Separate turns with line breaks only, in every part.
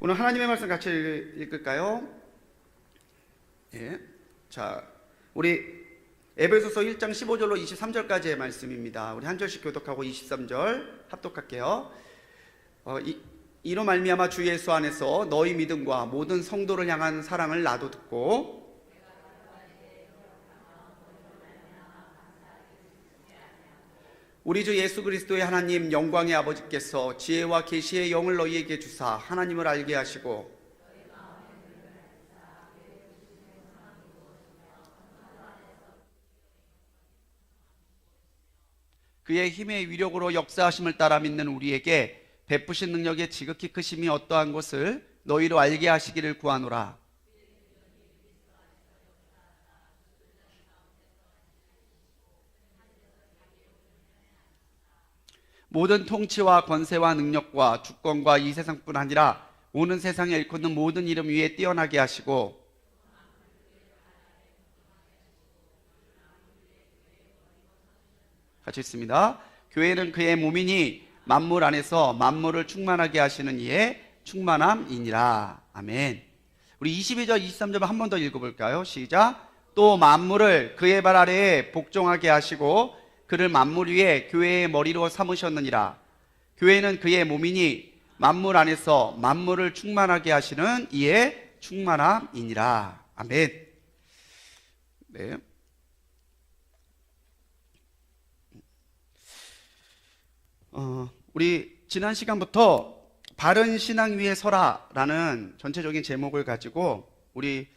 오늘 하나님의 말씀 같이 읽을까요? 예. 자, 우리 에베소서 1장 15절로 23절까지의 말씀입니다. 우리 한 절씩 교독하고 23절 합독할게요. 이로 말미암아 주 예수 안에서 너희 믿음과 모든 성도를 향한 사랑을 나도 듣고 우리 주 예수 그리스도의 하나님 영광의 아버지께서 지혜와 계시의 영을 너희에게 주사 하나님을 알게 하시고 그의 힘의 위력으로 역사하심을 따라 믿는 우리에게 베푸신 능력의 지극히 크심이 어떠한 것을 너희로 알게 하시기를 구하노라. 모든 통치와 권세와 능력과 주권과 이 세상뿐 아니라 오는 세상에 일컫는 모든 이름 위에 뛰어나게 하시고 같이 있습니다. 교회는 그의 몸이니 만물 안에서 만물을 충만하게 하시는 이의 충만함이니라. 아멘. 우리 22절 23절 한 번 더 읽어볼까요? 시작. 또 만물을 그의 발 아래에 복종하게 하시고 그를 만물 위에 교회의 머리로 삼으셨느니라. 교회는 그의 몸이니 만물 안에서 만물을 충만하게 하시는 이의 충만함이니라. 아멘. 네. 우리 지난 시간부터 바른 신앙 위에 서라라는 전체적인 제목을 가지고 우리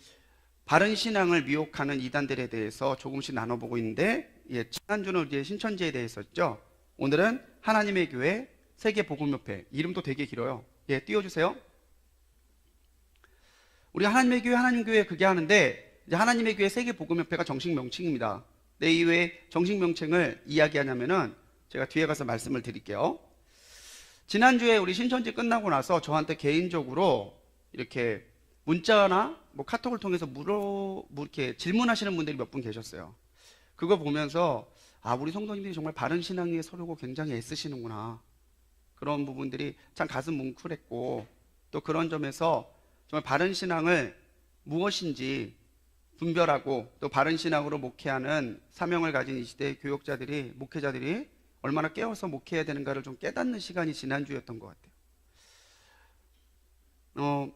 바른 신앙을 미혹하는 이단들에 대해서 조금씩 나눠보고 있는데, 지난주는 우리 신천지에 대해서 했죠. 오늘은 하나님의 교회 세계복음협회, 이름도 되게 길어요. 띄워주세요. 우리 하나님의 교회 하나님교회 그게 하는데, 이제 하나님의 교회 세계복음협회가 정식 명칭입니다. 내 이외에 정식 명칭을 이야기하냐면은 제가 뒤에 가서 말씀을 드릴게요. 지난주에 우리 신천지 끝나고 나서 저한테 개인적으로 이렇게 문자나 뭐 카톡을 통해서 이렇게 질문하시는 분들이 몇 분 계셨어요. 그거 보면서 우리 성도님들이 정말 바른 신앙 위에 서려고 굉장히 애쓰시는구나. 그런 부분들이 참 가슴 뭉클했고, 또 그런 점에서 정말 바른 신앙을 무엇인지 분별하고 또 바른 신앙으로 목회하는 사명을 가진 이 시대의 교역자들이, 목회자들이 얼마나 깨워서 목회해야 되는가를 좀 깨닫는 시간이 지난주였던 것 같아요.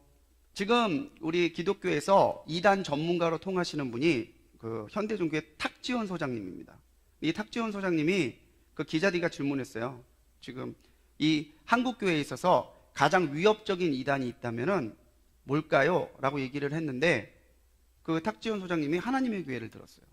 지금 우리 기독교에서 이단 전문가로 통하시는 분이 그 현대종교의 탁지원 소장님입니다. 이 탁지원 소장님이 그 기자들과 질문했어요. 지금 이 한국교회에 있어서 가장 위협적인 이단이 있다면은 뭘까요? 라고 얘기를 했는데, 그 탁지원 소장님이 하나님의 교회를 들었어요.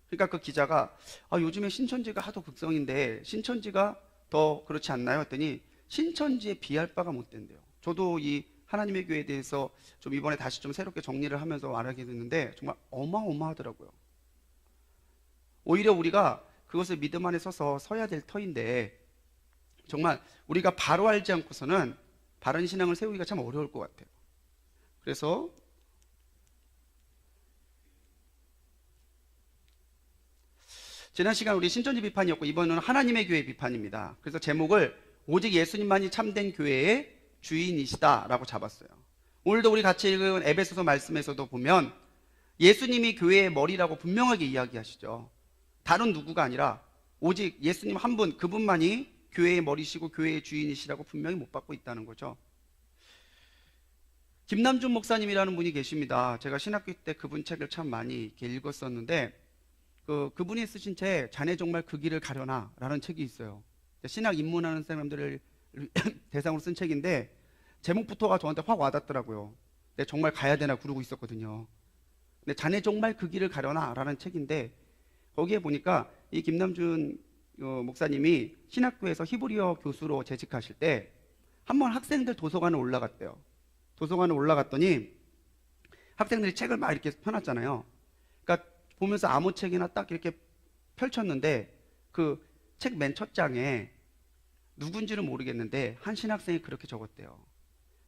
그러니까 그 기자가 요즘에 신천지가 하도 극성인데 신천지가 더 그렇지 않나요? 했더니 신천지에 비할 바가 못 된대요. 저도 이 하나님의 교회에 대해서 좀 이번에 다시 좀 새롭게 정리를 하면서 알게 됐는데 정말 어마어마하더라고요. 오히려 우리가 그것을 믿음 안에 서야 될 터인데, 정말 우리가 바로 알지 않고서는 바른 신앙을 세우기가 참 어려울 것 같아요. 그래서 지난 시간 우리 신천지 비판이었고, 이번에는 하나님의 교회 비판입니다. 그래서 제목을 오직 예수님만이 참된 교회의 주인이시다 라고 잡았어요. 오늘도 우리 같이 읽은 에베소서 말씀에서도 보면 예수님이 교회의 머리라고 분명하게 이야기하시죠. 다른 누구가 아니라 오직 예수님 한 분, 그분만이 교회의 머리시고 교회의 주인이시라고 분명히 못 받고 있다는 거죠. 김남준 목사님이라는 분이 계십니다. 제가 신학교 때 그분 책을 참 많이 이렇게 읽었었는데, 그분이 쓰신 책 자네 정말 그 길을 가려나 라는 책이 있어요. 신학 입문하는 사람들을 대상으로 쓴 책인데 제목부터가 저한테 확 와닿더라고요. 내 정말 가야 되나 그러고 있었거든요. 근데 자네 정말 그 길을 가려나 라는 책인데, 거기에 보니까 이 김남준 목사님이 신학교에서 히브리어 교수로 재직하실 때 한번 학생들 도서관에 올라갔대요. 도서관에 올라갔더니 학생들이 책을 막 이렇게 펴놨잖아요. 그러니까 보면서 아무 책이나 딱 이렇게 펼쳤는데 그 책 맨 첫 장에 누군지는 모르겠는데 한 신학생이 그렇게 적었대요.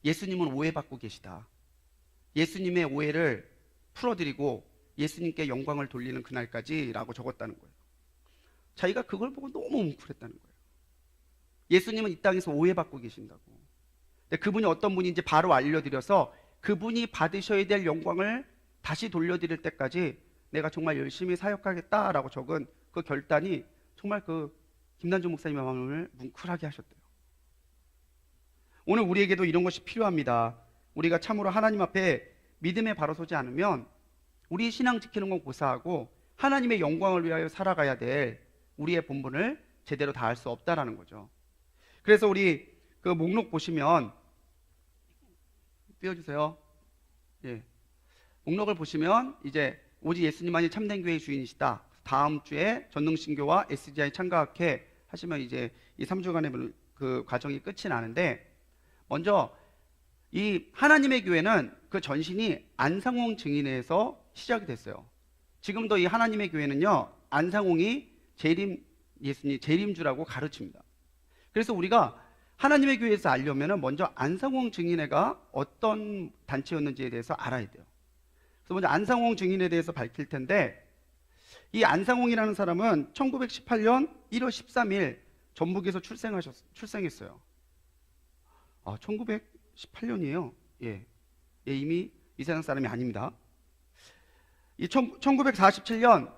예수님은 오해받고 계시다. 예수님의 오해를 풀어드리고 예수님께 영광을 돌리는 그날까지 라고 적었다는 거예요. 자기가 그걸 보고 너무 뭉클했다는 거예요. 예수님은 이 땅에서 오해받고 계신다고. 근데 그분이 어떤 분인지 바로 알려드려서 그분이 받으셔야 될 영광을 다시 돌려드릴 때까지 내가 정말 열심히 사역하겠다라고 적은 그 결단이 정말 그 김난주 목사님의 마음을 뭉클하게 하셨대요. 오늘 우리에게도 이런 것이 필요합니다. 우리가 참으로 하나님 앞에 믿음에 바로 서지 않으면 우리 신앙 지키는 건 고사하고 하나님의 영광을 위하여 살아가야 될 우리의 본분을 제대로 다할 수 없다라는 거죠. 그래서 우리 그 목록 보시면 띄워주세요. 예. 목록을 보시면 이제 오직 예수님만이 참된 교회의 주인이시다. 다음 주에 전능신교와 SGI 창가학회 하시면 이제 이 3주간의 그 과정이 끝이 나는데, 먼저 이 하나님의 교회는 그 전신이 안상홍 증인에서 시작이 됐어요. 지금도 이 하나님의 교회는요, 안상홍이 예수님 재림주라고 가르칩니다. 그래서 우리가 하나님의 교회에서 알려면 먼저 안상홍 증인회가 어떤 단체였는지에 대해서 알아야 돼요. 그래서 먼저 안상홍 증인에 대해서 밝힐 텐데, 이 안상홍이라는 사람은 1918년 1월 13일 전북에서 출생했어요. 1918년이에요. 예, 이미 이 세상 사람이 아닙니다. 1947년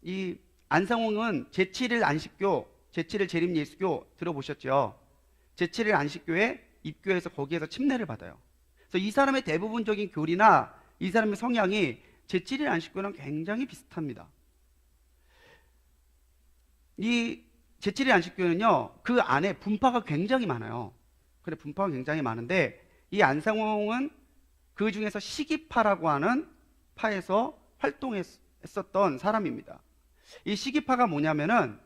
이 안상홍은 제7일 안식교, 제7일 재림 예수교 들어보셨죠? 제7일 안식교에 입교해서 거기에서 침례를 받아요. 그래서 이 사람의 대부분적인 교리나 이 사람의 성향이 제7일 안식교랑 굉장히 비슷합니다. 이 제7일 안식교는요, 그 안에 분파가 굉장히 많아요. 그래, 분파가 굉장히 많은데, 이 안상홍은 그 중에서 시기파라고 하는 파에서 활동했었던 사람입니다. 이 시기파가 뭐냐면은,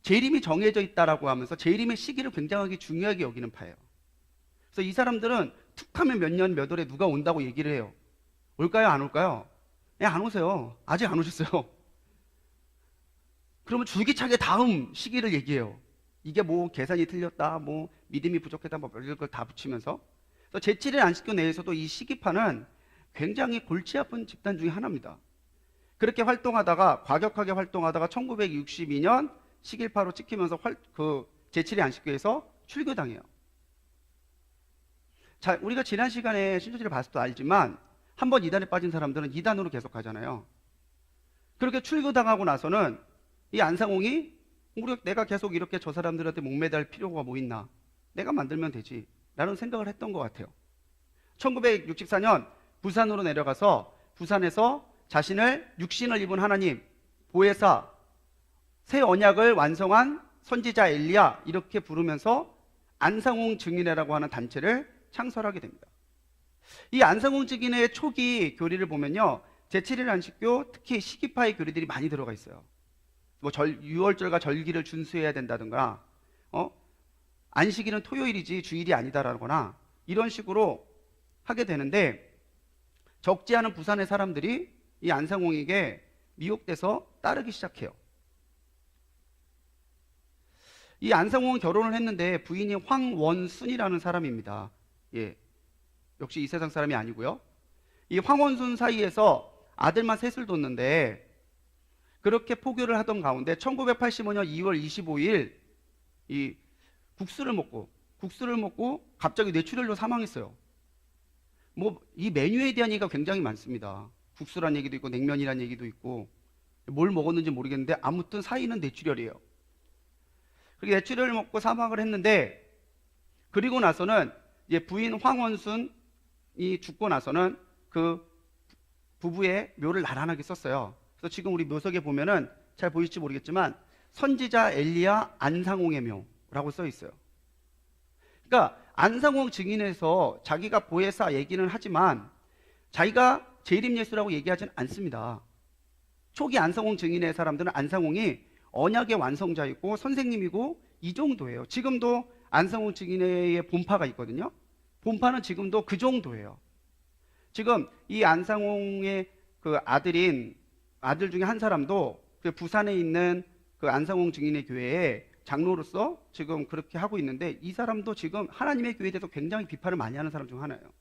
재림이 정해져 있다라고 하면서 재림의 시기를 굉장히 중요하게 여기는 파예요. 그래서 이 사람들은 툭 하면 몇 년 몇 월에 누가 온다고 얘기를 해요. 올까요? 안 올까요? 네, 안 오세요. 아직 안 오셨어요. 그러면 줄기차게 다음 시기를 얘기해요. 이게 뭐 계산이 틀렸다, 뭐 믿음이 부족했다, 뭐 이런 걸 다 붙이면서. 그래서 제7일 안식교 내에서도 이 시기파는 굉장히 골치 아픈 집단 중에 하나입니다. 그렇게 활동하다가, 과격하게 활동하다가 1962년 시길파로 찍히면서 그 제7일 안식교에서 출교당해요. 자, 우리가 지난 시간에 신천지를 봤을 때 알지만 한번 이단에 빠진 사람들은 이단으로 계속 가잖아요. 그렇게 출교당하고 나서는 이 안상홍이 내가 계속 이렇게 저 사람들한테 목매달 필요가 뭐 있나, 내가 만들면 되지 라는 생각을 했던 것 같아요. 1964년 부산으로 내려가서 부산에서 자신을 육신을 입은 하나님, 보혜사, 새 언약을 완성한 선지자 엘리야 이렇게 부르면서 안상홍 증인회라고 하는 단체를 창설하게 됩니다. 이 안상홍 증인회의 초기 교리를 보면요, 제7일 안식교, 특히 시기파의 교리들이 많이 들어가 있어요. 뭐 유월절과 절기를 준수해야 된다든가, 안식일은 토요일이지 주일이 아니다라거나 이런 식으로 하게 되는데, 적지 않은 부산의 사람들이 이 안상홍에게 미혹돼서 따르기 시작해요. 이 안상홍은 결혼을 했는데 부인이 황원순이라는 사람입니다. 예, 역시 이 세상 사람이 아니고요. 이 황원순 사이에서 아들만 셋을 뒀는데, 그렇게 포교를 하던 가운데 1985년 2월 25일 이 국수를 먹고 갑자기 뇌출혈로 사망했어요. 뭐 이 메뉴에 대한 얘기가 굉장히 많습니다. 국수란 얘기도 있고 냉면이란 얘기도 있고 뭘 먹었는지 모르겠는데 아무튼 사인은 뇌출혈이에요. 그렇게 뇌출혈을 먹고 사망을 했는데, 그리고 나서는 이제 부인 황원순이 죽고 나서는 그 부부의 묘를 나란하게 썼어요. 그래서 지금 우리 묘석에 보면은 잘 보일지 모르겠지만 선지자 엘리야 안상홍의 묘라고 써 있어요. 그러니까 안상홍 증인에서 자기가 보혜사 얘기는 하지만 자기가 재림예수라고 얘기하지는 않습니다. 초기 안상홍 증인의 사람들은 안상홍이 언약의 완성자이고 선생님이고 이 정도예요. 지금도 안상홍 증인의 본파가 있거든요. 본파는 지금도 그 정도예요. 지금 이 안상홍의 그 아들 중에 한 사람도 그 부산에 있는 그 안상홍 증인의 교회에 장로로서 지금 그렇게 하고 있는데, 이 사람도 지금 하나님의 교회에 대해서 굉장히 비판을 많이 하는 사람 중 하나예요.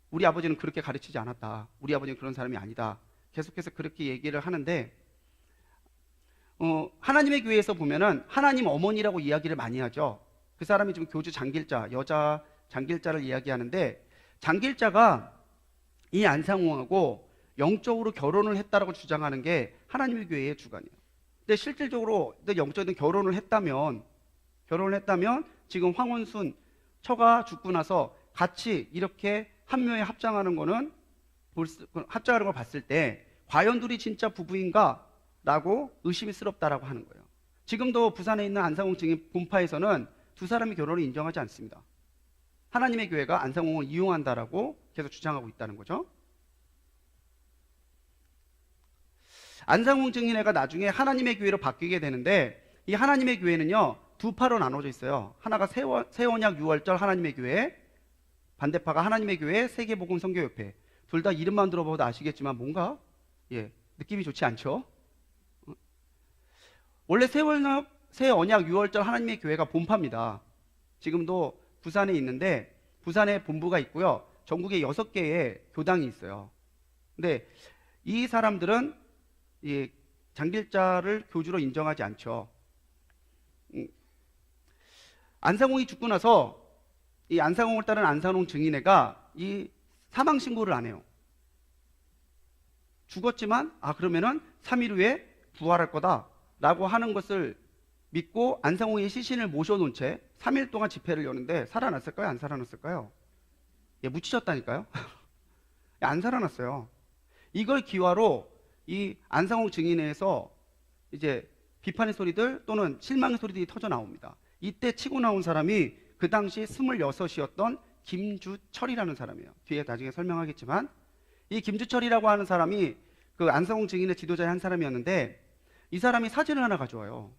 우리 아버지는 그렇게 가르치지 않았다. 우리 아버지는 그런 사람이 아니다. 계속해서 그렇게 얘기를 하는데, 하나님의 교회에서 보면은 하나님 어머니라고 이야기를 많이 하죠. 그 사람이 지금 교주 장길자, 여자 장길자를 이야기하는데, 장길자가 이 안상홍하고 영적으로 결혼을 했다라고 주장하는 게 하나님의 교회의 주관이에요. 근데 실질적으로 영적인 결혼을 했다면 지금 황원순 처가 죽고 나서 같이 이렇게 한 묘에 합장하는 거는 합장하는 걸 봤을 때 과연 둘이 진짜 부부인가? 라고 의심스럽다라고 하는 거예요. 지금도 부산에 있는 안상홍 증인 본파에서는 두 사람의 결혼을 인정하지 않습니다. 하나님의 교회가 안상홍을 이용한다라고 계속 주장하고 있다는 거죠. 안상홍 증인회가 나중에 하나님의 교회로 바뀌게 되는데, 이 하나님의 교회는요 두 파로 나눠져 있어요. 하나가 세원약 6월절 하나님의 교회, 반대파가 하나님의 교회 세계복음 선교협회. 둘 다 이름만 들어봐도 아시겠지만 뭔가 느낌이 좋지 않죠? 원래 세언약 6월절 하나님의 교회가 본파입니다. 지금도 부산에 있는데, 부산에 본부가 있고요, 전국에 6개의 교당이 있어요. 근데 이 사람들은 이 장길자를 교주로 인정하지 않죠. 안상홍이 죽고 나서 이 안상홍을 따른 안상홍 증인회가 이 사망 신고를 안 해요. 죽었지만 그러면은 3일 후에 부활할 거다라고 하는 것을 믿고 안상홍의 시신을 모셔놓은 채 3일 동안 집회를 여는데 살아났을까요? 안 살아났을까요? 묻히셨다니까요. 안 살아났어요. 이걸 기화로 이 안상홍 증인회에서 이제 비판의 소리들 또는 실망의 소리들이 터져 나옵니다. 이때 치고 나온 사람이 그 당시 26이었던 김주철이라는 사람이에요. 뒤에 나중에 설명하겠지만, 이 김주철이라고 하는 사람이 그 안상홍 증인의 지도자의 한 사람이었는데, 이 사람이 사진을 하나 가져와요.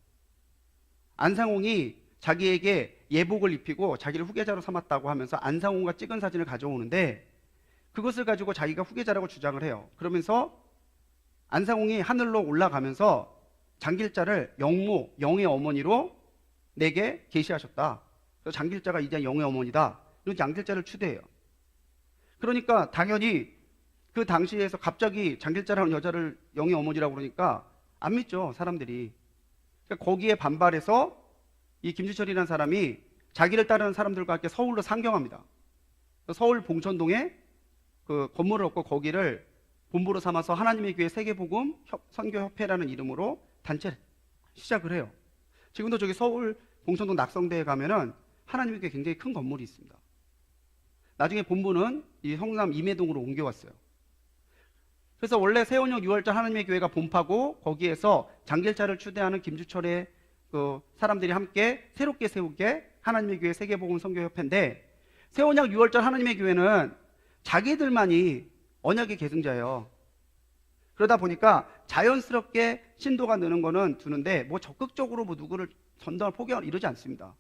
안상홍이 자기에게 예복을 입히고 자기를 후계자로 삼았다고 하면서 안상홍과 찍은 사진을 가져오는데, 그것을 가지고 자기가 후계자라고 주장을 해요. 그러면서 안상홍이 하늘로 올라가면서 장길자를 영모, 영의 어머니로 내게 계시하셨다. 그래서 장길자가 이제 영의 어머니다. 이런 장길자를 추대해요. 그러니까 당연히 그 당시에서 갑자기 장길자라는 여자를 영의 어머니라고 그러니까 안 믿죠, 사람들이. 그러니까 거기에 반발해서 이 김주철이라는 사람이 자기를 따르는 사람들과 함께 서울로 상경합니다. 서울 봉천동에 그 건물을 얻고 거기를 본부로 삼아서 하나님의 교회 세계복음 선교협회라는 이름으로 단체를 시작을 해요. 지금도 저기 서울 봉천동 낙성대에 가면은 하나님의 교회 굉장히 큰 건물이 있습니다. 나중에 본부는 이 성남 임해동으로 옮겨왔어요. 그래서 원래 세원역 6월절 하나님의 교회가 본파고, 거기에서 장길자를 추대하는 김주철의 그 사람들이 함께 새롭게 세우게 하나님의 교회 세계복음 선교협회인데, 세원역 6월절 하나님의 교회는 자기들만이 언약의 계승자예요. 그러다 보니까 자연스럽게 신도가 느는 거는 두는데 뭐 적극적으로 뭐 누구를 전당을 포기하거나 이러지 않습니다.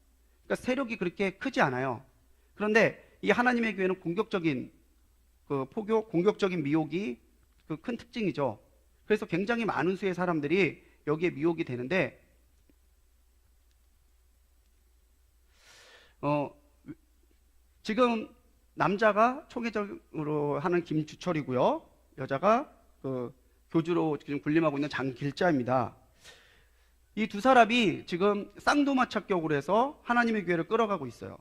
그러니까 세력이 그렇게 크지 않아요. 그런데 이 하나님의 교회는 공격적인 그 포교, 공격적인 미혹이 그 큰 특징이죠. 그래서 굉장히 많은 수의 사람들이 여기에 미혹이 되는데, 지금 남자가 초계적으로 하는 김주철이고요, 여자가 그 교주로 지금 군림하고 있는 장길자입니다. 이 두 사람이 지금 쌍두마차격으로 해서 하나님의 교회를 끌어가고 있어요.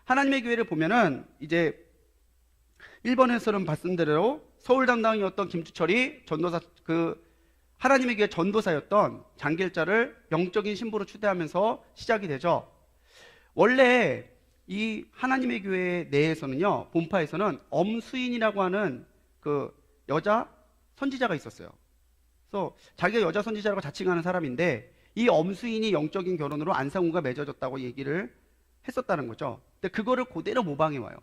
하나님의 교회를 보면은 이제 1번에서는 봤은 대로 서울 담당이었던 김주철이 전도사, 그 하나님의 교회 전도사였던 장길자를 영적인 신부로 추대하면서 시작이 되죠. 원래 이 하나님의 교회 내에서는요, 본파에서는 엄수인이라고 하는 그 여자 선지자가 있었어요. 그래서 자기가 여자 선지자라고 자칭하는 사람인데, 이 엄수인이 영적인 결혼으로 안상홍과 맺어졌다고 얘기를 했었다는 거죠. 근데 그거를 그대로 모방해 와요.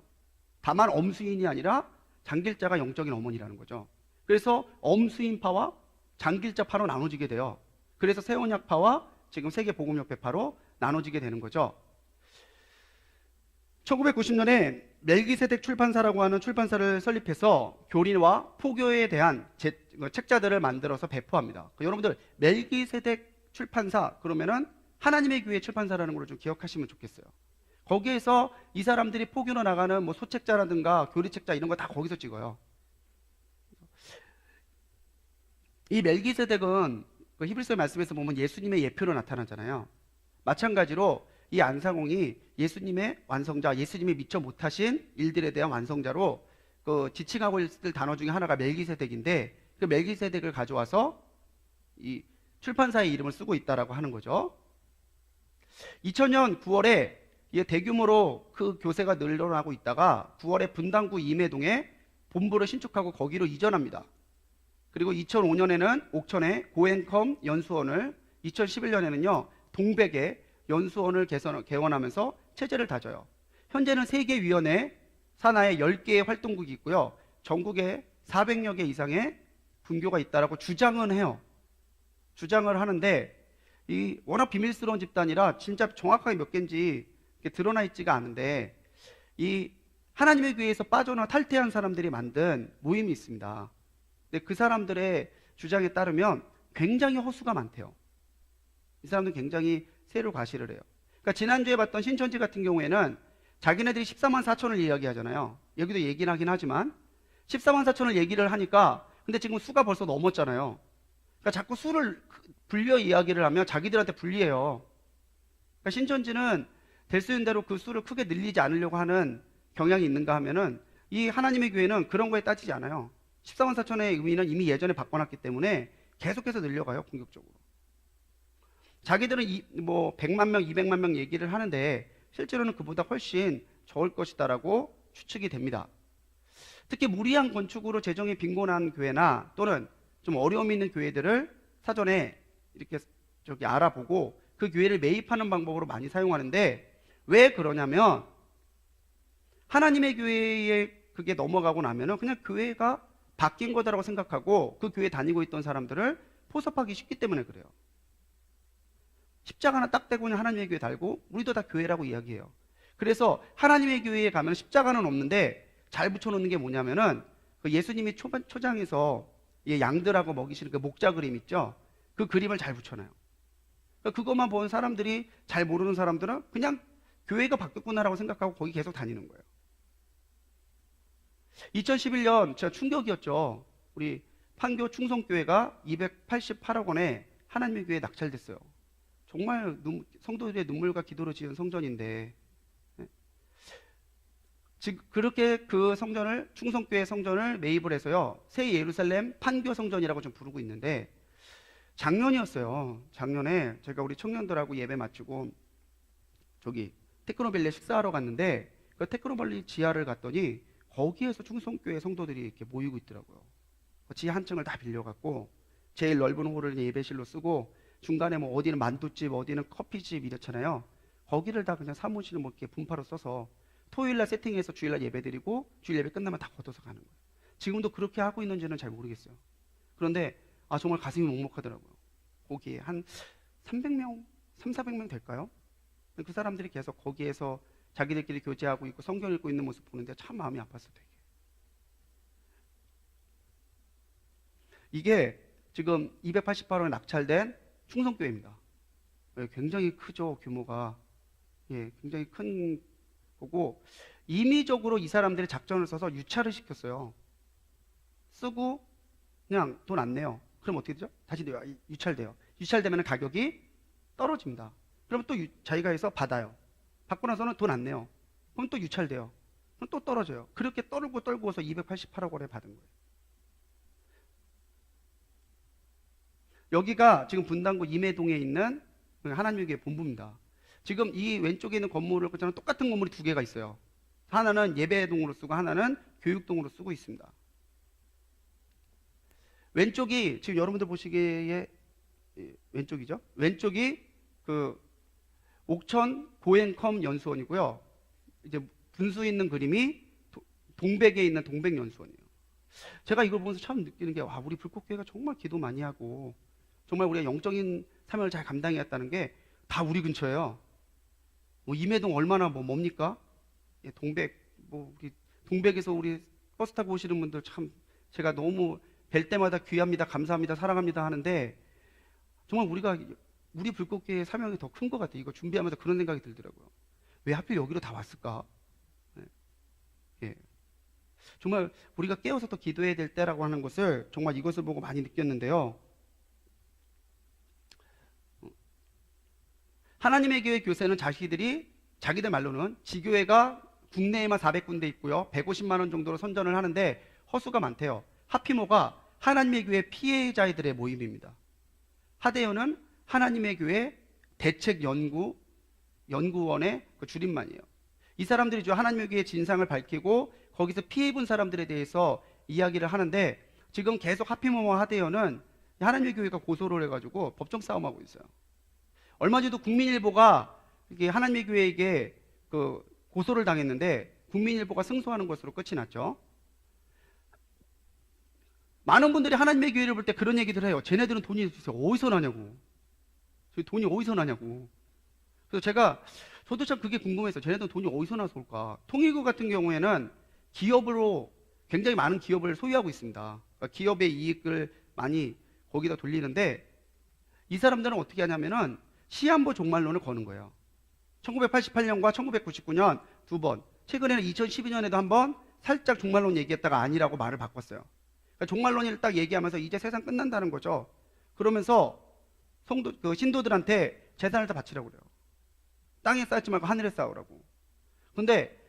다만 엄수인이 아니라 장길자가 영적인 어머니라는 거죠. 그래서 엄수인파와 장길자파로 나눠지게 돼요. 그래서 세원약파와 지금 세계복음협회파로 나눠지게 되는 거죠. 1990년에 멜기세덱 출판사라고 하는 출판사를 설립해서 교리와 포교에 대한 책자들을 만들어서 배포합니다. 여러분들 멜기세덱 출판사 그러면은 하나님의 교회 출판사라는 걸 좀 기억하시면 좋겠어요. 거기에서 이 사람들이 포교로 나가는 뭐 소책자라든가 교리책자 이런 거 다 거기서 찍어요. 이 멜기세덱은 그 히브리서 말씀에서 보면 예수님의 예표로 나타나잖아요. 마찬가지로 이 안상홍이 예수님의 완성자, 예수님이 미처 못하신 일들에 대한 완성자로 그 지칭하고 있을 단어 중에 하나가 멜기세덱인데, 그 멜기세덱을 가져와서 이 출판사의 이름을 쓰고 있다라고 하는 거죠. 2000년 9월에 대규모로 그 교세가 늘어나고 있다가 9월에 분당구 임해동에 본부를 신축하고 거기로 이전합니다. 그리고 2005년에는 옥천에 고행컴 연수원을, 2011년에는요 동백에 연수원을 개원하면서 체제를 다져요. 현재는 세계위원회 산하에 10개의 활동국이 있고요. 전국에 400여 개 이상의 분교가 있다라고 주장은 해요. 주장을 하는데 이 워낙 비밀스러운 집단이라 진짜 정확하게 몇 개인지 드러나 있지가 않은데, 이 하나님의 교회에서 빠져나 탈퇴한 사람들이 만든 모임이 있습니다. 근데 그 사람들의 주장에 따르면 굉장히 허수가 많대요. 이 사람들은 굉장히 세를 과시를 해요. 그러니까 지난주에 봤던 신천지 같은 경우에는 자기네들이 14만 4천을 이야기하잖아요. 여기도 얘기는 하긴 하지만 14만 4천을 얘기를 하니까, 근데 지금 수가 벌써 넘었잖아요. 그러니까 자꾸 수를 불려 이야기를 하면 자기들한테 불리해요. 그러니까 신천지는 될 수 있는 대로 그 수를 크게 늘리지 않으려고 하는 경향이 있는가 하면은, 이 하나님의 교회는 그런 거에 따지지 않아요. 14만 4천의 의미는 이미 예전에 바꿔놨기 때문에 계속해서 늘려가요, 공격적으로. 자기들은 뭐 100만 명, 200만 명 얘기를 하는데 실제로는 그보다 훨씬 적을 것이다라고 추측이 됩니다. 특히 무리한 건축으로 재정이 빈곤한 교회나 또는 좀 어려움이 있는 교회들을 사전에 이렇게 알아보고 그 교회를 매입하는 방법으로 많이 사용하는데, 왜 그러냐면 하나님의 교회에 그게 넘어가고 나면은 그냥 교회가 바뀐 거다라고 생각하고 그 교회 다니고 있던 사람들을 포섭하기 쉽기 때문에 그래요. 십자가 하나 딱 떼고 그냥 하나님의 교회 달고 우리도 다 교회라고 이야기해요. 그래서 하나님의 교회에 가면 십자가는 없는데 잘 붙여놓는 게 뭐냐면은 그 예수님이 초장에서 양들하고 먹이시는 그 목자 그림 있죠? 그 그림을 잘 붙여놔요. 그것만 본 사람들이, 잘 모르는 사람들은 그냥 교회가 바뀌었구나라고 생각하고 거기 계속 다니는 거예요. 2011년 진짜 충격이었죠. 우리 판교 충성교회가 288억 원에 하나님의 교회에 낙찰됐어요. 정말 성도들의 눈물과 기도로 지은 성전인데, 그렇게 그 성전을, 충성교회 성전을 매입을 해서요 새 예루살렘 판교 성전이라고 좀 부르고 있는데, 작년이었어요. 작년에 제가 우리 청년들하고 예배 마치고 저기 테크노밸리에 식사하러 갔는데, 그 테크노밸리 지하를 갔더니 거기에서 충성교회 성도들이 이렇게 모이고 있더라고요. 지하 한 층을 다 빌려갖고 제일 넓은 홀을 예배실로 쓰고, 중간에 뭐 어디는 만두집, 어디는 커피집 이렇잖아요. 거기를 다 그냥 사무실을 뭐 이렇게 분파로 써서 토요일날 세팅해서 주일날 예배드리고 주일 예배 끝나면 다 걷어서 가는 거예요. 지금도 그렇게 하고 있는지는 잘 모르겠어요. 그런데 정말 가슴이 먹먹하더라고요. 거기에 한 300명, 400명 될까요? 그 사람들이 계속 거기에서 자기들끼리 교제하고 있고 성경 읽고 있는 모습 보는데 참 마음이 아팠어, 되게. 이게 지금 288원에 낙찰된 충성교회입니다. 굉장히 크죠, 규모가. 굉장히 큰 거고, 임의적으로 이 사람들이 작전을 써서 유찰을 시켰어요. 쓰고 그냥 돈 안 내요. 그럼 어떻게 되죠? 다시 유찰돼요. 유찰되면 가격이 떨어집니다. 그러면 또 자기가 해서 받아요. 받고 나서는 돈 안 내요. 그럼 또 유찰돼요. 그럼 또 떨어져요. 그렇게 떨고서 288억 원에 받은 거예요. 여기가 지금 분당구 임해동에 있는 하나님의 교회 본부입니다. 지금 이 왼쪽에 있는 건물을 보자면 똑같은 건물이 두 개가 있어요. 하나는 예배동으로 쓰고 하나는 교육동으로 쓰고 있습니다. 왼쪽이 지금 여러분들 보시기에 왼쪽이죠. 왼쪽이 그 옥천 고행컴 연수원이고요. 이제 분수 있는 그림이 동백에 있는 동백연수원이에요. 제가 이걸 보면서 참 느끼는 게, 와, 우리 불꽃교회가 정말 기도 많이 하고 정말 우리가 영적인 사명을 잘 감당해왔다는 게 다 우리 근처예요. 뭐 임해동 얼마나 뭡니까? 동백, 우리 동백에서 우리 버스 타고 오시는 분들 참 제가 너무 뵐 때마다 귀합니다, 감사합니다, 사랑합니다 하는데, 정말 우리 불꽃교회의 사명이 더 큰 것 같아요. 이거 준비하면서 그런 생각이 들더라고요. 왜 하필 여기로 다 왔을까? 정말 우리가 깨어서 더 기도해야 될 때라고 하는 것을 정말 이것을 보고 많이 느꼈는데요. 하나님의 교회 교세는 자기들 말로는 지교회가 국내에만 400군데 있고요. 150만 원 정도로 선전을 하는데 허수가 많대요. 하피모가 하나님의 교회 피해자들의 모임입니다. 하대연은 하나님의 교회 대책연구원의 그 줄임말이에요. 이 사람들이 하나님의 교회의 진상을 밝히고 거기서 피해 입은 사람들에 대해서 이야기를 하는데, 지금 계속 하피모와 하대연은 하나님의 교회가 고소를 해가지고 법정 싸움하고 있어요. 얼마 전에도 국민일보가 이게 하나님의 교회에게 그 고소를 당했는데 국민일보가 승소하는 것으로 끝이 났죠. 많은 분들이 하나님의 교회를 볼 때 그런 얘기들 해요. 쟤네들은 돈이 어디서 나냐고. 돈이 어디서 나냐고. 그래서 저도 참 그게 궁금해서 쟤네들은 돈이 어디서 나서 올까. 통일교 같은 경우에는 기업으로 굉장히 많은 기업을 소유하고 있습니다. 그러니까 기업의 이익을 많이 거기다 돌리는데, 이 사람들은 어떻게 하냐면은 시한부 종말론을 거는 거예요. 1988년과 1999년 두 번, 최근에는 2012년에도 한 번 살짝 종말론 얘기했다가 아니라고 말을 바꿨어요. 그러니까 종말론을 딱 얘기하면서 이제 세상 끝난다는 거죠. 그러면서 신도들한테 재산을 다 바치라고 그래요. 땅에 쌓지 말고 하늘에 쌓으라고. 근데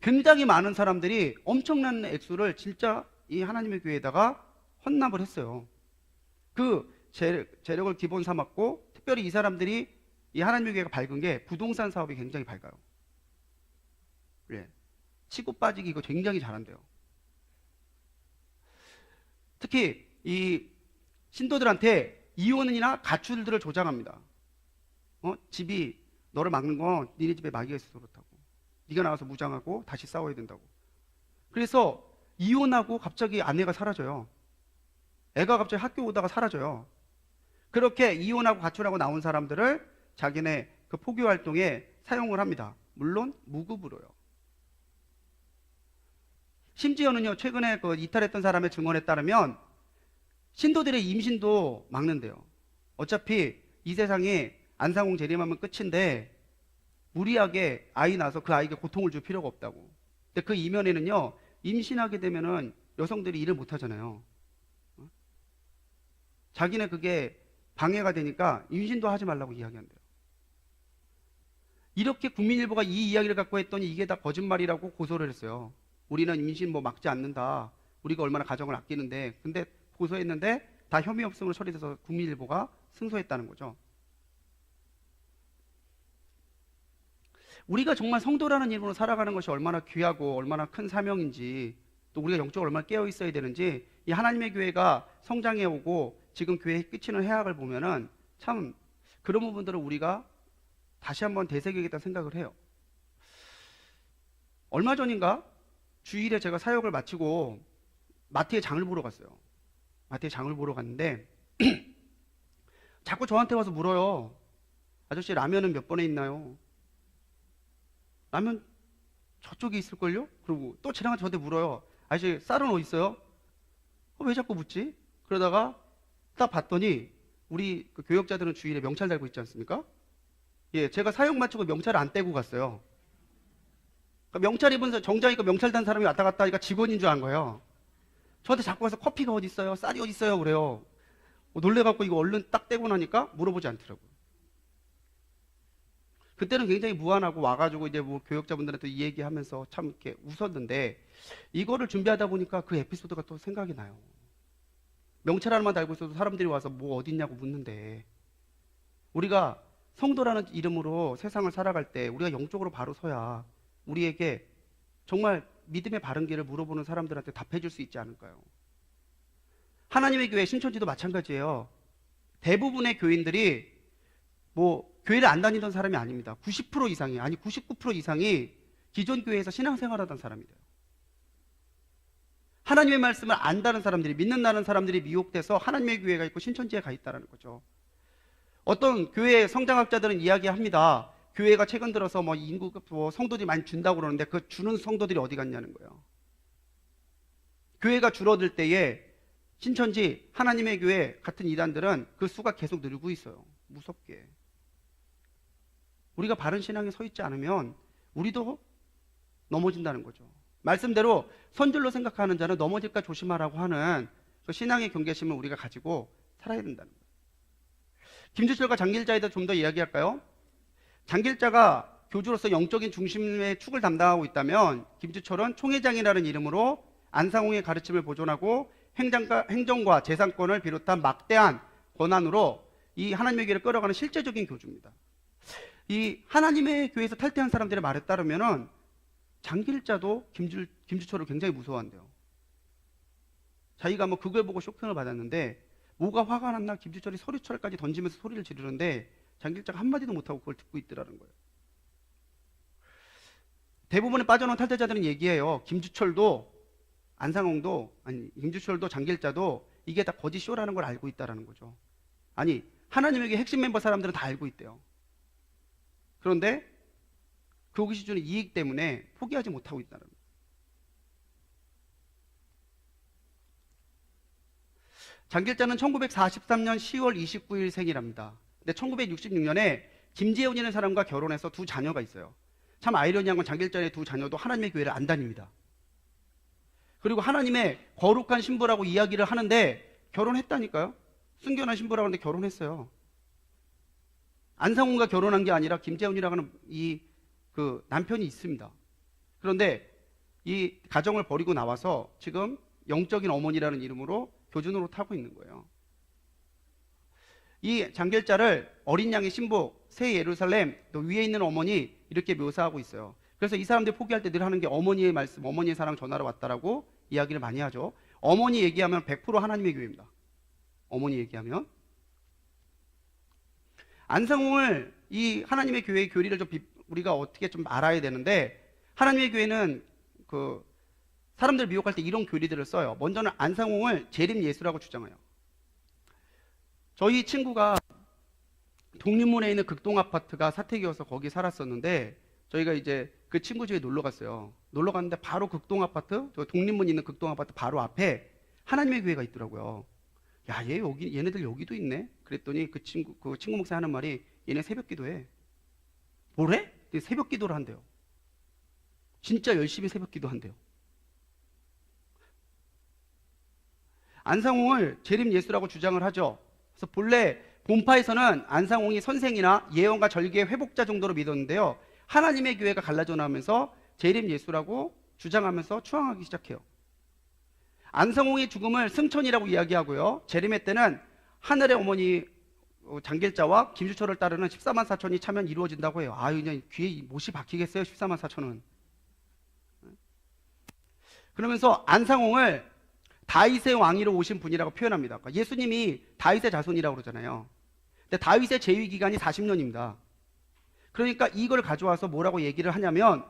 굉장히 많은 사람들이 엄청난 액수를 진짜 이 하나님의 교회에다가 헌납을 했어요. 그 재력을 기본 삼았고, 특별히 이 사람들이 이 하나님의 교회가 밝은 게 부동산 사업이 굉장히 밝아요. 예. 치고 빠지기 이거 굉장히 잘한대요. 특히 이 신도들한테 이혼이나 가출들을 조장합니다. 집이 너를 막는 건 니네 집에 마귀가 있어서 그렇다고. 네가 나와서 무장하고 다시 싸워야 된다고. 그래서 이혼하고 갑자기 아내가 사라져요. 애가 갑자기 학교 오다가 사라져요. 그렇게 이혼하고 가출하고 나온 사람들을 자기네 그 포교 활동에 사용을 합니다. 물론 무급으로요. 심지어는요, 최근에 그 이탈했던 사람의 증언에 따르면 신도들의 임신도 막는데요. 어차피 이 세상에 안상홍 재림하면 끝인데 무리하게 아이 낳아서 그 아이에게 고통을 줄 필요가 없다고. 근데 그 이면에는요, 임신하게 되면은 여성들이 일을 못 하잖아요. 자기네 그게 방해가 되니까 임신도 하지 말라고 이야기한대요. 이렇게 국민일보가 이 이야기를 갖고 했더니 이게 다 거짓말이라고 고소를 했어요. 우리는 임신 막지 않는다. 우리가 얼마나 가정을 아끼는데. 근데 고소했는데 다 혐의 없음으로 처리돼서 국민일보가 승소했다는 거죠. 우리가 정말 성도라는 이름으로 살아가는 것이 얼마나 귀하고 얼마나 큰 사명인지, 또 우리가 영적으로 얼마나 깨어 있어야 되는지, 이 하나님의 교회가 성장해 오고 지금 교회의 끼치는 해악을 보면은 참 그런 부분들을 우리가 다시 한번 되새기겠다는 생각을 해요. 얼마 전인가 주일에 제가 사역을 마치고 마트에 장을 보러 갔어요. 마트에 장을 보러 갔는데 자꾸 저한테 와서 물어요. 아저씨, 라면은 몇 번에 있나요? 라면 저쪽에 있을걸요? 그리고 또 쟤랑 저한테 물어요. 아저씨, 쌀은 어디 있어요? 왜 자꾸 묻지? 그러다가 딱 봤더니 우리 그 교역자들은 주일에 명찰 달고 있지 않습니까? 예, 제가 사역 마치고 명찰을 안 떼고 갔어요. 그러니까 명찰 입은 정장 입고 명찰 단 사람이 왔다 갔다 하니까 직원인 줄 안 거예요. 저한테 자꾸 와서 커피가 어디 있어요? 쌀이 어디 있어요? 그래요. 놀래갖고 이거 얼른 딱 떼고 나니까 물어보지 않더라고요. 그때는 굉장히 무안하고 와가지고 이제 뭐 교역자분들한테 이 얘기하면서 참 이렇게 웃었는데, 이거를 준비하다 보니까 그 에피소드가 또 생각이 나요. 명찰 하나만 달고 있어도 사람들이 와서 뭐 어디 있냐고 묻는데, 우리가 성도라는 이름으로 세상을 살아갈 때 우리가 영적으로 바로 서야 우리에게 정말 믿음의 바른 길을 물어보는 사람들한테 답해줄 수 있지 않을까요? 하나님의 교회 신천지도 마찬가지예요. 대부분의 교인들이 뭐 교회를 안 다니던 사람이 아닙니다. 90% 이상이, 아니 99% 이상이 기존 교회에서 신앙생활하던 사람이래요. 하나님의 말씀을 안다는 사람들이, 믿는다는 사람들이 미혹돼서 하나님의 교회가 있고 신천지에 가 있다는 거죠. 어떤 교회 성장학자들은 이야기합니다. 교회가 최근 들어서 뭐 인구가 성도들이 많이 준다고 그러는데 그 주는 성도들이 어디 갔냐는 거예요. 교회가 줄어들 때에 신천지, 하나님의 교회 같은 이단들은 그 수가 계속 늘고 있어요. 무섭게. 우리가 바른 신앙에 서 있지 않으면 우리도 넘어진다는 거죠. 말씀대로 선줄로 생각하는 자는 넘어질까 조심하라고 하는 그 신앙의 경계심을 우리가 가지고 살아야 된다는 거예요. 김주철과 장길자에 대해 좀 더 이야기할까요? 장길자가 교주로서 영적인 중심의 축을 담당하고 있다면 김주철은 총회장이라는 이름으로 안상홍의 가르침을 보존하고 행정과 재산권을 비롯한 막대한 권한으로 이 하나님의 교회를 끌어가는 실제적인 교주입니다. 이 하나님의 교회에서 탈퇴한 사람들의 말에 따르면은 장길자도 김주철을 굉장히 무서워한대요. 자기가 뭐 그걸 보고 쇼킹을 받았는데 뭐가 화가 났나 김주철이 소리철까지 던지면서 소리를 지르는데 장길자가 한마디도 못하고 그걸 듣고 있더라는 거예요. 대부분의 빠져나온 탈퇴자들은 얘기해요. 김주철도 장길자도 이게 다 거짓 쇼라는 걸 알고 있다라는 거죠. 아니, 하나님에게 핵심 멤버 사람들은 다 알고 있대요. 그런데 거기서 주는 이익 때문에 포기하지 못하고 있다는 거예요. 장길자는 1943년 10월 29일 생일합니다. 근데 1966년에 김재훈이라는 사람과 결혼해서 두 자녀가 있어요. 참 아이러니한 건 장길자의 두 자녀도 하나님의 교회를 안 다닙니다. 그리고 하나님의 거룩한 신부라고 이야기를 하는데 결혼했다니까요. 순결한 신부라고 하는데 결혼했어요. 안상홍과 결혼한 게 아니라 김재훈이라고 하는 그 남편이 있습니다. 그런데 이 가정을 버리고 나와서 지금 영적인 어머니라는 이름으로 교주노릇 하고 있는 거예요. 이 장길자를 어린 양의 신부, 새 예루살렘, 또 위에 있는 어머니 이렇게 묘사하고 있어요. 그래서 이 사람들이 포기할 때 늘 하는 게 어머니의 말씀, 어머니의 사랑 전하러 왔다라고 이야기를 많이 하죠. 어머니 얘기하면 100% 하나님의 교회입니다. 어머니 얘기하면. 안상홍을 이 하나님의 교회의 교리를 좀 우리가 어떻게 좀 알아야 되는데, 하나님의 교회는 그 사람들 미혹할 때 이런 교리들을 써요. 먼저는 안상홍을 재림 예수라고 주장해요. 저희 친구가 독립문에 있는 극동 아파트가 사택이어서 거기 살았었는데, 저희가 이제 그 친구 집에 놀러 갔어요. 놀러 갔는데 바로 극동 아파트, 저 독립문 있는 극동 아파트 바로 앞에 하나님의 교회가 있더라고요. 야, 얘네들 여기도 있네. 그랬더니 그 친구 목사 하는 말이, 얘네 새벽 기도해. 뭐래? 새벽 기도를 한대요. 진짜 열심히 새벽 기도 한대요. 안상홍을 재림 예수라고 주장을 하죠. 그래서 본래 본파에서는 안상홍이 선생이나 예언과 절기의 회복자 정도로 믿었는데요. 하나님의 교회가 갈라져 나오면서 재림 예수라고 주장하면서 추앙하기 시작해요. 안상홍의 죽음을 승천이라고 이야기하고요. 재림의 때는 하늘의 어머니 장길자와 김주철을 따르는 14만 4천이 참여는 이루어진다고 해요. 아유, 그냥 귀에 못이 박히겠어요, 14만 4천은. 그러면서 안상홍을 다윗의 왕위로 오신 분이라고 표현합니다. 그러니까 예수님이 다윗의 자손이라고 그러잖아요. 근데 다윗의 재위 기간이 40년입니다. 그러니까 이걸 가져와서 뭐라고 얘기를 하냐면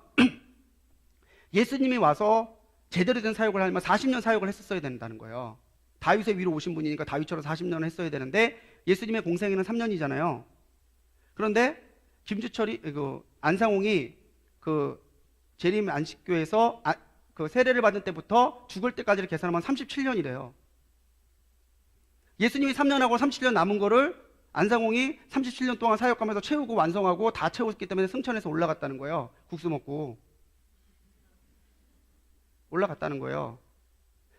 예수님이 와서 제대로 된 사역을 하려면 40년 사역을 했었어야 된다는 거예요. 다윗의 위로 오신 분이니까 다윗처럼 40년을 했어야 되는데 예수님의 공생애는 3년이잖아요. 그런데 안상홍이 그 재림 안식교에서 그 세례를 받은 때부터 죽을 때까지를 계산하면 37년이래요. 예수님이 3년하고 37년 남은 거를 안상홍이 37년 동안 사역하면서 채우고 완성하고 다 채웠기 때문에 승천해서 올라갔다는 거예요. 국수 먹고 올라갔다는 거예요.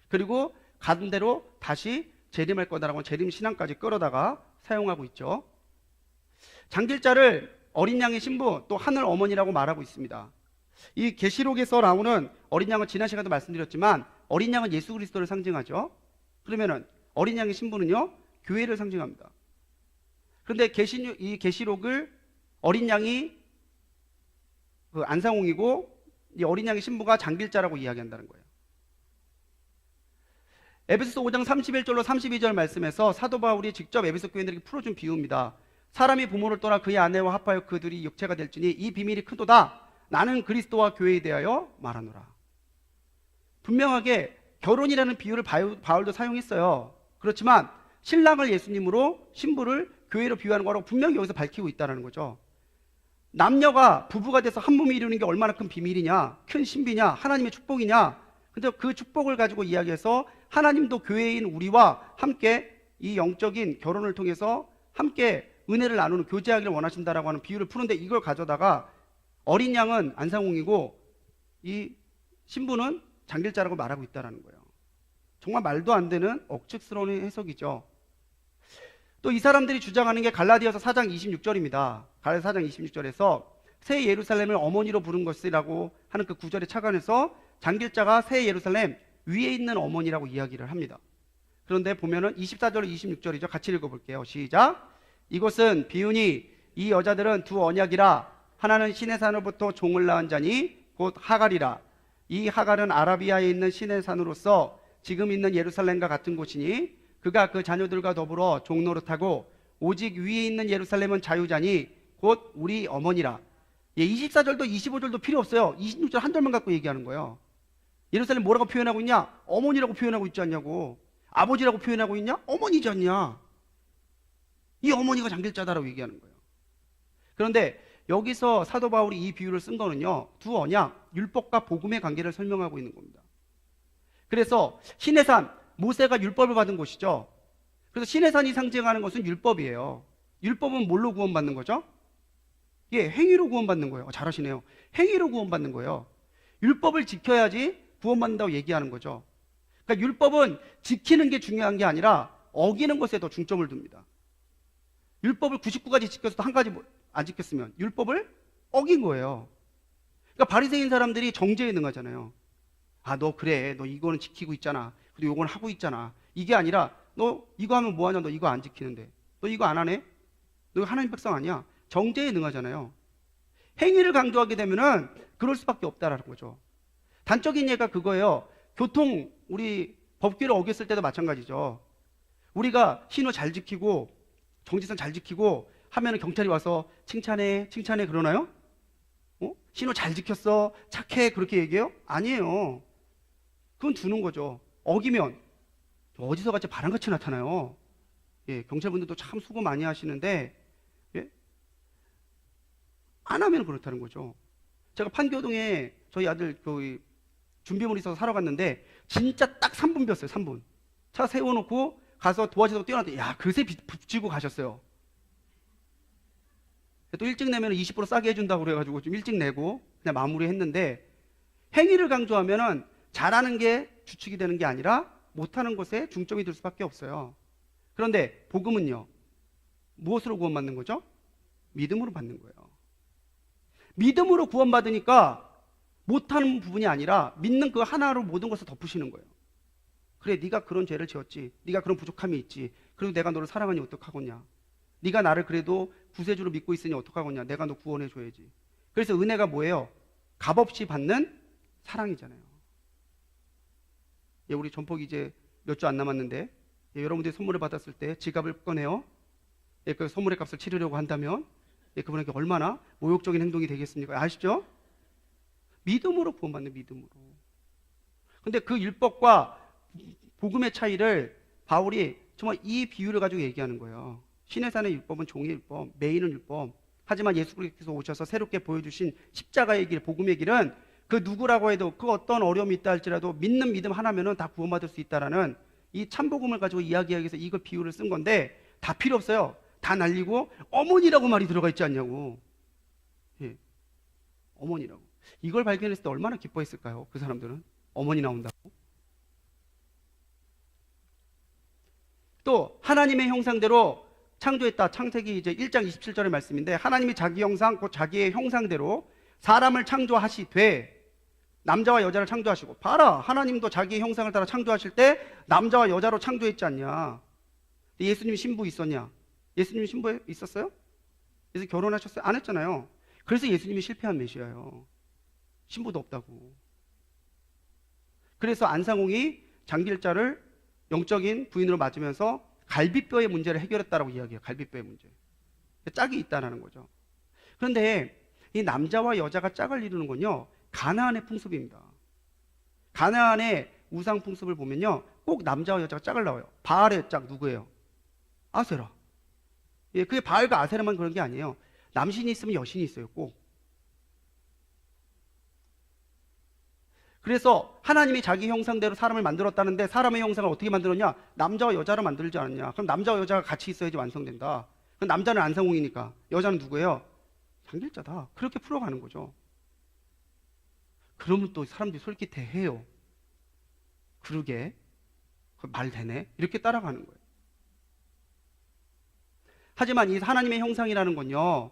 그리고 가던 대로 다시 재림할 거다라고 재림 신앙까지 끌어다가 사용하고 있죠. 장길자를 어린 양의 신부, 또 하늘 어머니라고 말하고 있습니다. 이 계시록에서 나오는 어린 양은 지난 시간에도 말씀드렸지만 어린 양은 예수 그리스도를 상징하죠. 그러면은 어린 양의 신부는요, 교회를 상징합니다. 그런데 이 계시록을 어린 양이 그 안상홍이고 이 어린 양의 신부가 장길자라고 이야기한다는 거예요. 에베소서 5장 31절로 32절 말씀에서 사도 바울이 직접 에베소 교인들에게 풀어준 비유입니다. 사람이 부모를 떠나 그의 아내와 합하여 그들이 육체가 될지니 이 비밀이 크도다. 나는 그리스도와 교회에 대하여 말하노라. 분명하게 결혼이라는 비유를 바울도 사용했어요. 그렇지만 신랑을 예수님으로, 신부를 교회로 비유하는 거라고 분명히 여기서 밝히고 있다는 거죠. 남녀가 부부가 돼서 한 몸이 이루는 게 얼마나 큰 비밀이냐, 큰 신비냐, 하나님의 축복이냐. 근데 그 축복을 가지고 이야기해서 하나님도 교회인 우리와 함께 이 영적인 결혼을 통해서 함께 은혜를 나누는 교제하기를 원하신다라고 하는 비유를 푸는데, 이걸 가져다가 어린 양은 안상홍이고 이 신부는 장길자라고 말하고 있다는 거예요. 정말 말도 안 되는 억측스러운 해석이죠. 또 이 사람들이 주장하는 게 갈라디아서 4장 26절입니다. 갈라디아 4장 26절에서 새 예루살렘을 어머니로 부른 것이라고 하는 그 구절에 착안해서 장길자가 새 예루살렘 위에 있는 어머니라고 이야기를 합니다. 그런데 보면은 24절 26절이죠. 같이 읽어볼게요. 시작. 이곳은 비유니 이 여자들은 두 언약이라 하나는 신의 산으로부터 종을 낳은 자니 곧 하갈이라. 이 하갈은 아라비아에 있는 신의 산으로서 지금 있는 예루살렘과 같은 곳이니 그가 그 자녀들과 더불어 종노릇하고 오직 위에 있는 예루살렘은 자유자니 곧 우리 어머니라. 24절도 25절도 필요 없어요. 26절 한 절만 갖고 얘기하는 거예요. 예루살렘 뭐라고 표현하고 있냐? 어머니라고 표현하고 있지 않냐고. 아버지라고 표현하고 있냐? 어머니지 않냐? 이 어머니가 장길자다라고 얘기하는 거예요. 그런데 여기서 사도 바울이 이 비유를 쓴 거는요, 두 언약, 율법과 복음의 관계를 설명하고 있는 겁니다. 그래서 신의 산, 모세가 율법을 받은 곳이죠. 그래서 신의 산이 상징하는 것은 율법이에요. 율법은 뭘로 구원받는 거죠? 예, 행위로 구원받는 거예요. 잘하시네요. 행위로 구원받는 거예요. 율법을 지켜야지 구원받는다고 얘기하는 거죠. 그러니까 율법은 지키는 게 중요한 게 아니라 어기는 것에 더 중점을 둡니다. 율법을 99가지 지켰어도 한 가지 안 지켰으면 율법을 어긴 거예요. 그러니까 바리새인 사람들이 정죄에 능하잖아요. 아, 너 그래. 너 이거는 지키고 있잖아. 그리고 이건 하고 있잖아. 이게 아니라 너 이거 하면 뭐하냐? 너 이거 안 지키는데. 너 이거 안 하네? 너 하나님 백성 아니야? 정죄에 능하잖아요. 행위를 강조하게 되면은 그럴 수밖에 없다라는 거죠. 단적인 예가 그거예요. 교통 우리 법규를 어겼을 때도 마찬가지죠. 우리가 신호 잘 지키고 정지선 잘 지키고 하면은 경찰이 와서 칭찬해 그러나요? 신호 잘 지켰어, 착해 그렇게 얘기해요? 아니에요. 그건 두는 거죠. 어기면 어디서 같이 바람같이 나타나요. 예, 경찰분들도 참 수고 많이 하시는데 예? 안 하면 그렇다는 거죠. 제가 판교동에 저희 아들 그 준비물 있어서 사러 갔는데 진짜 딱 3분 비었어요. 3분. 차 세워놓고 가서 도와주다가 뛰어났더니 야, 그새 붙이고 가셨어요. 또 일찍 내면 20% 싸게 해준다고 그래가지고 좀 일찍 내고 그냥 마무리했는데, 행위를 강조하면은 잘하는 게 주축이 되는 게 아니라 못하는 것에 중점이 될 수밖에 없어요. 그런데 복음은요, 무엇으로 구원받는 거죠? 믿음으로 받는 거예요. 믿음으로 구원받으니까 못하는 부분이 아니라 믿는 그 하나로 모든 것을 덮으시는 거예요. 그래, 네가 그런 죄를 지었지, 네가 그런 부족함이 있지, 그리고 내가 너를 사랑하니 어떡하겠냐, 네가 나를 그래도 구세주로 믿고 있으니 어떡하겠냐, 내가 너 구원해 줘야지. 그래서 은혜가 뭐예요? 값없이 받는 사랑이잖아요. 예, 우리 전폭 이제 몇 주 안 남았는데 예, 여러분들이 선물을 받았을 때 지갑을 꺼내요. 예, 그 선물의 값을 치르려고 한다면 예, 그분에게 얼마나 모욕적인 행동이 되겠습니까? 아시죠? 믿음으로 구원받는, 믿음으로. 근데 그 율법과 복음의 차이를 바울이 정말 이 비유를 가지고 얘기하는 거예요. 신의 산의 율법은 종의 율법, 메인은 율법. 하지만 예수 그리스도께서 오셔서 새롭게 보여주신 십자가의 길, 복음의 길은 그 누구라고 해도 그 어떤 어려움이 있다 할지라도 믿는 믿음 하나면은 다 구원받을 수 있다라는 이 참복음을 가지고 이야기하기 위해서 이걸 비유를 쓴 건데, 다 필요 없어요. 다 날리고 어머니라고 말이 들어가 있지 않냐고. 예, 어머니라고. 이걸 발견했을 때 얼마나 기뻐했을까요? 그 사람들은 어머니 나온다고. 또 하나님의 형상대로 창조했다. 창세기 이제 1장 27절의 말씀인데, 하나님이 자기 형상 곧 자기의 형상대로 사람을 창조하시되, 남자와 여자를 창조하시고. 봐라, 하나님도 자기의 형상을 따라 창조하실 때 남자와 여자로 창조했지 않냐. 예수님 신부 있었냐? 예수님 신부 있었어요? 그래서 결혼하셨어요? 안 했잖아요. 그래서 예수님이 실패한 메시아예요. 신부도 없다고. 그래서 안상홍이 장길자를 영적인 부인으로 맞으면서 갈비뼈의 문제를 해결했다라고 이야기해요. 갈비뼈의 문제. 짝이 있다라는 거죠. 그런데 이 남자와 여자가 짝을 이루는 건요, 가나안의 풍습입니다. 가나안의 우상 풍습을 보면요, 꼭 남자와 여자가 짝을 나와요. 바알의 짝 누구예요? 아세라. 예, 그게 바알과 아세라만 그런 게 아니에요. 남신이 있으면 여신이 있어요, 꼭. 그래서 하나님이 자기 형상대로 사람을 만들었다는데, 사람의 형상을 어떻게 만들었냐? 남자와 여자로 만들지 않았냐? 그럼 남자와 여자가 같이 있어야지 완성된다. 그럼 남자는 안상홍이니까 여자는 누구예요? 장길자다. 그렇게 풀어가는 거죠. 그러면 또 사람들이 솔깃해해요. 그러게, 말 되네, 이렇게 따라가는 거예요. 하지만 이 하나님의 형상이라는 건요,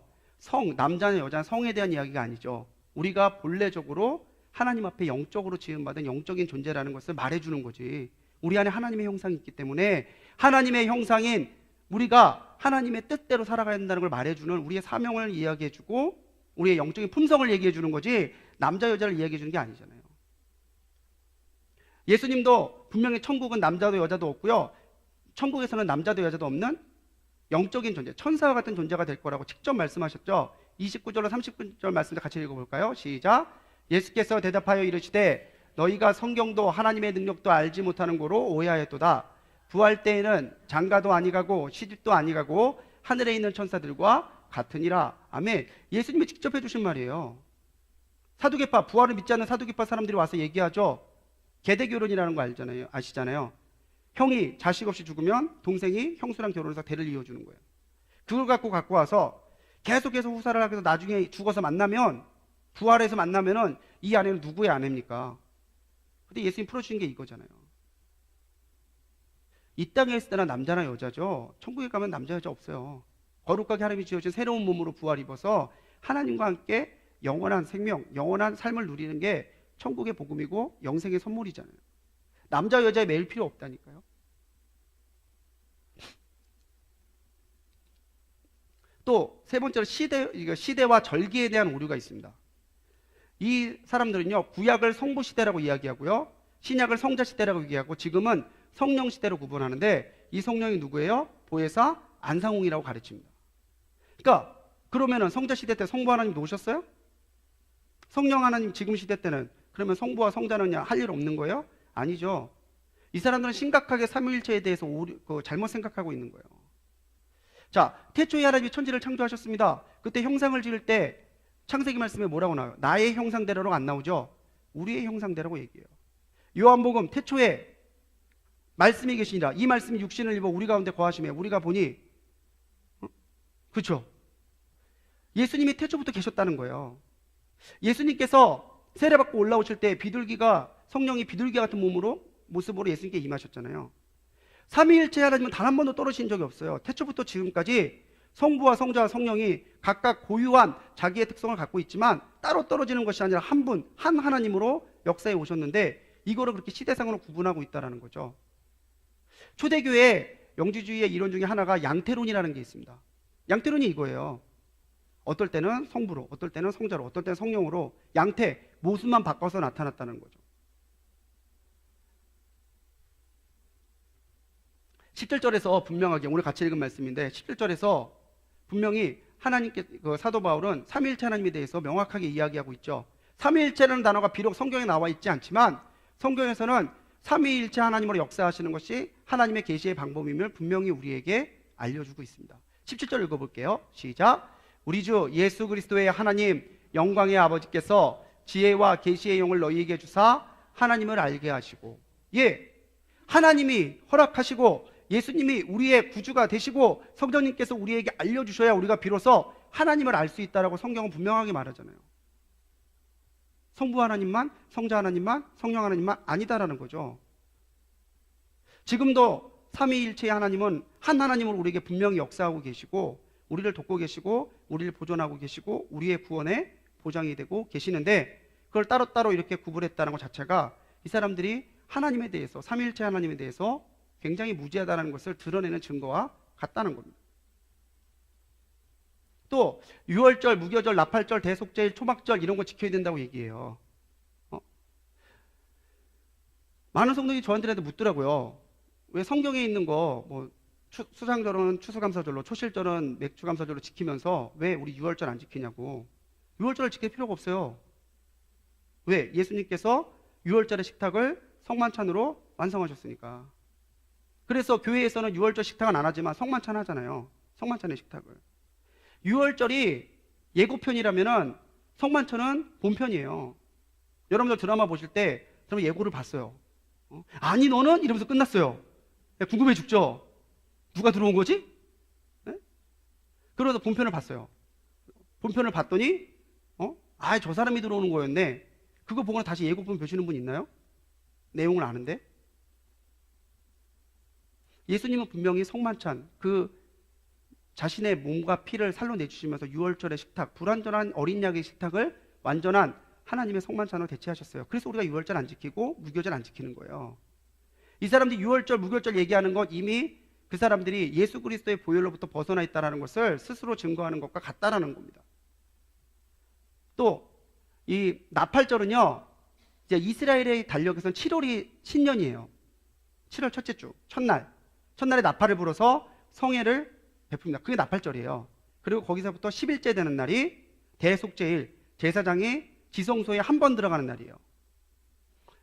남자나 여자나 성에 대한 이야기가 아니죠. 우리가 본래적으로 하나님 앞에 영적으로 지음받은 영적인 존재라는 것을 말해주는 거지. 우리 안에 하나님의 형상이 있기 때문에 하나님의 형상인 우리가 하나님의 뜻대로 살아가야 된다는 걸 말해주는 우리의 사명을 이야기해주고 우리의 영적인 품성을 얘기해주는 거지, 남자 여자를 이야기해주는 게 아니잖아요. 예수님도 분명히 천국은 남자도 여자도 없고요, 천국에서는 남자도 여자도 없는 영적인 존재, 천사와 같은 존재가 될 거라고 직접 말씀하셨죠. 29절로 30절 말씀도 같이 읽어볼까요? 시작. 예수께서 대답하여 이르시되 너희가 성경도 하나님의 능력도 알지 못하는 거로 오해하였도다. 부활 때에는 장가도 아니가고 시집도 아니가고 하늘에 있는 천사들과 같으니라. 아멘. 예수님이 직접 해주신 말이에요. 사두개파, 부활을 믿지 않는 사두개파 사람들이 와서 얘기하죠. 계대결혼이라는 거 알잖아요. 아시잖아요. 형이 자식 없이 죽으면 동생이 형수랑 결혼해서 대를 이어주는 거예요. 그걸 갖고 와서 계속해서 후사를 하게 해서 나중에 죽어서 만나면, 부활해서 만나면은 이 아내는 누구의 아내입니까? 근데 예수님 풀어주신 게 이거잖아요. 이 땅에 있을 때는 남자나 여자죠. 천국에 가면 남자 여자 없어요. 거룩하게 하나님이 지어준 새로운 몸으로 부활 입어서 하나님과 함께 영원한 생명, 영원한 삶을 누리는 게 천국의 복음이고 영생의 선물이잖아요. 남자 여자에 매일 필요 없다니까요. 또 세 번째로 시대와 절기에 대한 오류가 있습니다. 이 사람들은요, 구약을 성부 시대라고 이야기하고요, 신약을 성자 시대라고 얘기하고 지금은 성령 시대로 구분하는데, 이 성령이 누구예요? 보혜사 안상홍이라고 가르칩니다. 그러니까 그러면은 성자 시대 때 성부 하나님 놓으셨어요? 성령 하나님 지금 시대 때는 그러면 성부와 성자는 할 일 없는 거예요? 아니죠. 이 사람들은 심각하게 삼위일체에 대해서 잘못 생각하고 있는 거예요. 자, 태초에 하나님이 천지를 창조하셨습니다. 그때 형상을 지을 때 창세기 말씀에 뭐라고 나와요? 나의 형상대로가 안 나오죠? 우리의 형상대로라고 얘기해요. 요한복음 태초에 말씀이 계시니라, 이 말씀이 육신을 입어 우리 가운데 거하시며 우리가 보니, 그렇죠? 예수님이 태초부터 계셨다는 거예요. 예수님께서 세례받고 올라오실 때 성령이 비둘기 같은 모습으로 예수님께 임하셨잖아요. 삼위일체 하나님은 단 한 번도 떨어진 적이 없어요. 태초부터 지금까지 성부와 성자와 성령이 각각 고유한 자기의 특성을 갖고 있지만 따로 떨어지는 것이 아니라 한 분, 한 하나님으로 역사에 오셨는데, 이거를 그렇게 시대상으로 구분하고 있다는 거죠. 초대교회 영지주의의 이론 중에 하나가 양태론이라는 게 있습니다. 양태론이 이거예요. 어떨 때는 성부로, 어떨 때는 성자로, 어떨 때는 성령으로 양태, 모습만 바꿔서 나타났다는 거죠. 17절에서 분명하게, 오늘 같이 읽은 말씀인데 17절에서 분명히 사도 바울은 삼위일체 하나님에 대해서 명확하게 이야기하고 있죠. 삼위일체라는 단어가 비록 성경에 나와 있지 않지만 성경에서는 삼위일체 하나님으로 역사하시는 것이 하나님의 계시의 방법임을 분명히 우리에게 알려주고 있습니다. 17절 읽어볼게요. 시작. 우리 주 예수 그리스도의 하나님 영광의 아버지께서 지혜와 계시의 영을 너희에게 주사 하나님을 알게 하시고, 하나님이 허락하시고 예수님이 우리의 구주가 되시고 성령님께서 우리에게 알려주셔야 우리가 비로소 하나님을 알 수 있다라고 성경은 분명하게 말하잖아요. 성부 하나님만, 성자 하나님만, 성령 하나님만 아니다라는 거죠. 지금도 삼위일체의 하나님은 한 하나님으로 우리에게 분명히 역사하고 계시고 우리를 돕고 계시고 우리를 보존하고 계시고 우리의 구원에 보장이 되고 계시는데, 그걸 따로따로 이렇게 구분했다는 것 자체가 이 사람들이 하나님에 대해서, 삼위일체 하나님에 대해서 굉장히 무지하다는 것을 드러내는 증거와 같다는 겁니다. 또 유월절, 무교절, 나팔절, 대속제일, 초막절 이런 거 지켜야 된다고 얘기해요. 많은 성도들이 저한테라도 묻더라고요. 왜 성경에 있는 거 수상절은 추수감사절로, 초실절은 맥주감사절로 지키면서 왜 우리 유월절 안 지키냐고. 유월절을 지킬 필요가 없어요. 왜? 예수님께서 유월절의 식탁을 성만찬으로 완성하셨으니까. 그래서 교회에서는 유월절 식탁은 안 하지만 성만찬 하잖아요. 성만찬의 식탁을. 유월절이 예고편이라면은 성만찬은 본편이에요. 여러분들 드라마 보실 때 그러면 예고를 봤어요. 아니 너는? 이러면서 끝났어요. 궁금해 죽죠? 누가 들어온 거지? 네? 그러면서 본편을 봤어요. 본편을 봤더니 저 사람이 들어오는 거였네. 그거 보고 다시 예고편 보시는 분 있나요? 내용을 아는데. 예수님은 분명히 성만찬, 그 자신의 몸과 피를 살로 내주시면서 유월절의 식탁, 불완전한 어린 양의 식탁을 완전한 하나님의 성만찬으로 대체하셨어요. 그래서 우리가 유월절 안 지키고 무교절 안 지키는 거예요. 이 사람들이 유월절, 무교절 얘기하는 것 이미 그 사람들이 예수 그리스도의 보혈로부터 벗어나 있다는 것을 스스로 증거하는 것과 같다라는 겁니다. 또 이 나팔절은요, 이제 이스라엘의 달력에서는 7월이 신년이에요. 7월 첫째 주, 첫날에 나팔을 불어서 성회를 베풉니다. 그게 나팔절이에요. 그리고 거기서부터 10일째 되는 날이 대속죄일, 제사장이 지성소에 한 번 들어가는 날이에요.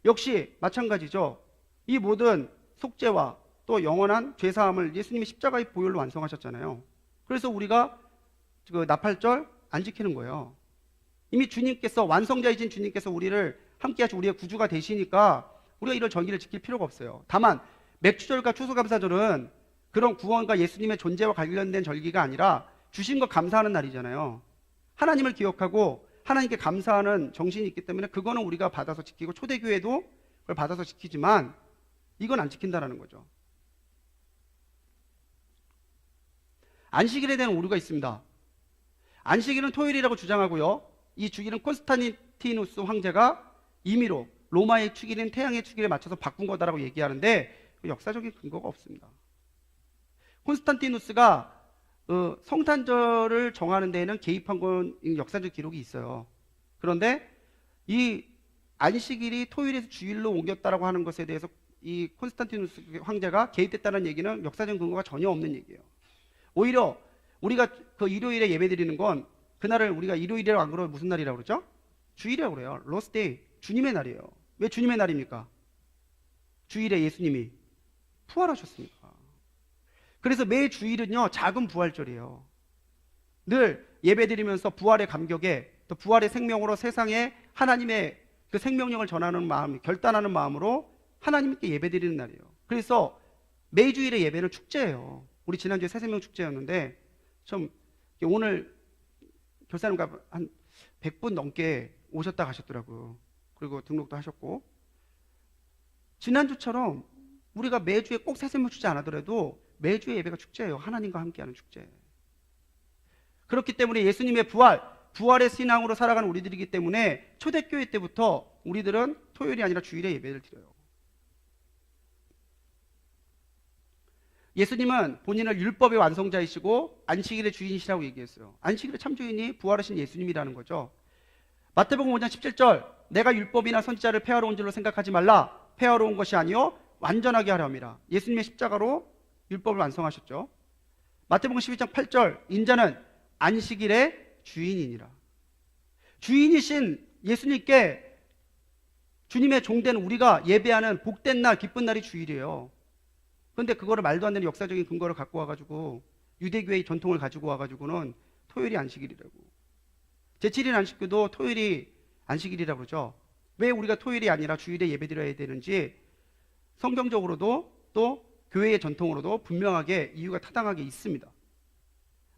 역시 마찬가지죠. 이 모든 속죄와 또 영원한 죄사함을 예수님이 십자가의 보혈로 완성하셨잖아요. 그래서 우리가 그 나팔절 안 지키는 거예요. 이미 주님께서, 완성자이신 주님께서 우리를 함께 하시고 우리의 구주가 되시니까 우리가 이런 절기를 지킬 필요가 없어요. 다만 맥주절과 추수감사절은 그런 구원과 예수님의 존재와 관련된 절기가 아니라 주신 것 감사하는 날이잖아요. 하나님을 기억하고 하나님께 감사하는 정신이 있기 때문에 그거는 우리가 받아서 지키고, 초대교회도 그걸 받아서 지키지만 이건 안 지킨다라는 거죠. 안식일에 대한 오류가 있습니다. 안식일은 토요일이라고 주장하고요, 이 주일은 콘스탄티누스 황제가 임의로 로마의 축일인 태양의 축일에 맞춰서 바꾼 거다라고 얘기하는데 역사적인 근거가 없습니다. 콘스탄티누스가 성탄절을 정하는 데에는 개입한 건 역사적 기록이 있어요. 그런데 이 안식일이 토요일에서 주일로 옮겼다라고 하는 것에 대해서 이 콘스탄티누스 황제가 개입됐다는 얘기는 역사적 근거가 전혀 없는 얘기예요. 오히려 우리가 그 일요일에 예배 드리는 건, 그날을 우리가 일요일이라고 안 그러고 무슨 날이라고 그러죠? 주일이라고 그래요. 로스데이, 주님의 날이에요. 왜 주님의 날입니까? 주일에 예수님이 부활하셨으니까. 그래서 매 주일은요, 작은 부활절이에요. 늘 예배 드리면서 부활의 감격에, 또 부활의 생명으로 세상에 하나님의 그 생명력을 전하는 마음, 결단하는 마음으로 하나님께 예배 드리는 날이에요. 그래서 매 주일의 예배는 축제예요. 우리 지난주에 새생명 축제였는데 좀 오늘 교사님과 한 100분 넘게 오셨다 가셨더라고요. 그리고 등록도 하셨고, 지난주처럼 우리가 매주에 꼭 새생명 축제 안 하더라도 매주의 예배가 축제예요. 하나님과 함께하는 축제. 그렇기 때문에 예수님의 부활의 신앙으로 살아가는 우리들이기 때문에 초대교회 때부터 우리들은 토요일이 아니라 주일에 예배를 드려요. 예수님은 본인을 율법의 완성자이시고 안식일의 주인이시라고 얘기했어요. 안식일의 참주인이 부활하신 예수님이라는 거죠. 마태복음 5장 17절, 내가 율법이나 선지자를 폐하러 온 줄로 생각하지 말라. 폐하러 온 것이 아니요 완전하게 하려 함이라. 예수님의 십자가로 율법을 완성하셨죠. 마태복음 12장 8절, 인자는 안식일의 주인이니라. 주인이신 예수님께 주님의 종된 우리가 예배하는 복된 날, 기쁜 날이 주일이에요. 그런데 그거를 말도 안 되는 역사적인 근거를 갖고 와가지고 유대교회의 전통을 가지고 와가지고는 토요일이 안식일이라고, 제7일 안식교도 토요일이 안식일이라고 그러죠. 왜 우리가 토요일이 아니라 주일에 예배드려야 되는지 성경적으로도 또 교회의 전통으로도 분명하게 이유가 타당하게 있습니다.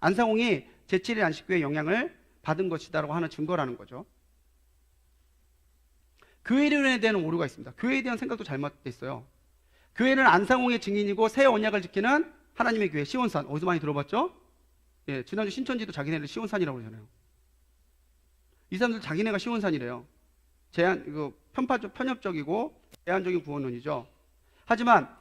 안상홍이 제7일 안식교의 영향을 받은 것이다라고 하는 증거라는 거죠. 교회론에 대한 오류가 있습니다. 교회에 대한 생각도 잘못되어 있어요. 교회는 안상홍의 증인이고 새 언약을 지키는 하나님의 교회, 시온산. 어디서 많이 들어봤죠? 예, 지난주 신천지도 자기네를 시온산이라고 그러잖아요. 이 사람들 자기네가 시온산이래요. 이거 편협적이고 제한적인 구원론이죠. 하지만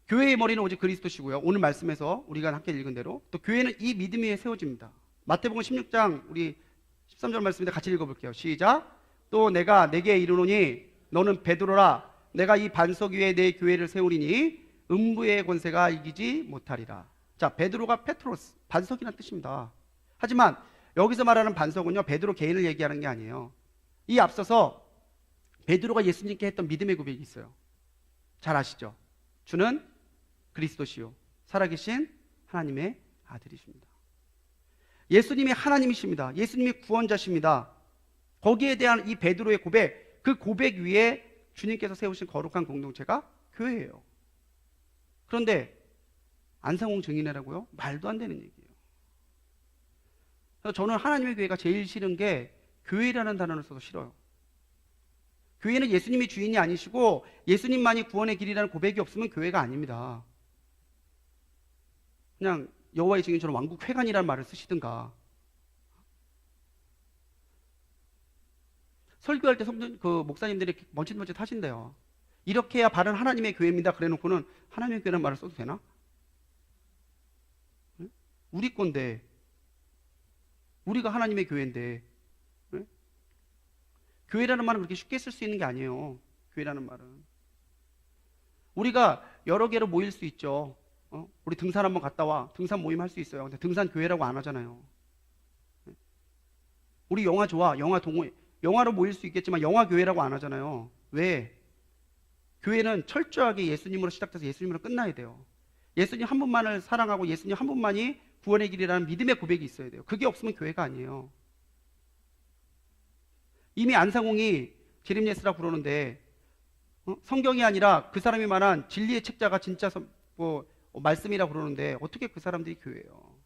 교회의 머리는 오직 그리스도시고요. 오늘 말씀에서 우리가 함께 읽은 대로 또 교회는 이 믿음 위에 세워집니다. 마태복음 16장 우리 13절 말씀인데 같이 읽어볼게요. 시작. 또 내가 내게 이르노니 너는 베드로라. 내가 이 반석 위에 내 교회를 세우리니 음부의 권세가 이기지 못하리라. 자, 베드로가 페트로스, 반석이라는 뜻입니다. 하지만 여기서 말하는 반석은요, 베드로 개인을 얘기하는 게 아니에요. 이 앞서서 베드로가 예수님께 했던 믿음의 고백이 있어요. 잘 아시죠? 주는 그리스도시요 살아계신 하나님의 아들이십니다. 예수님이 하나님이십니다. 예수님이 구원자십니다. 거기에 대한 이 베드로의 고백, 그 고백 위에 주님께서 세우신 거룩한 공동체가 교회예요. 그런데 안상홍 증인이라고요? 말도 안 되는 얘기예요. 그래서 저는 하나님의 교회가 제일 싫은 게 교회라는 단어를 써서 싫어요. 교회는 예수님이 주인이 아니시고 예수님만이 구원의 길이라는 고백이 없으면 교회가 아닙니다. 그냥 여호와의 증인처럼 왕국회관이라는 말을 쓰시든가. 설교할 때 목사님들이 멈칫멈칫 하신대요. 이렇게 해야 바른 하나님의 교회입니다. 그래 놓고는 하나님의 교회라는 말을 써도 되나? 응? 우리 건데, 우리가 하나님의 교회인데, 응? 교회라는 말은 그렇게 쉽게 쓸 수 있는 게 아니에요. 교회라는 말은. 우리가 여러 개로 모일 수 있죠. 우리 등산 한번 갔다 와. 등산 모임 할 수 있어요. 근데 등산 교회라고 안 하잖아요. 우리 영화 좋아. 영화 동호회. 영화로 모일 수 있겠지만 영화 교회라고 안 하잖아요. 왜? 교회는 철저하게 예수님으로 시작돼서 예수님으로 끝나야 돼요. 예수님 한 분만을 사랑하고 예수님 한 분만이 구원의 길이라는 믿음의 고백이 있어야 돼요. 그게 없으면 교회가 아니에요. 이미 안상홍이 제림예스라고 부르는데 성경이 아니라 그 사람이 말한 진리의 책자가 진짜 말씀이라고 그러는데 어떻게 그 사람들이 교회예요?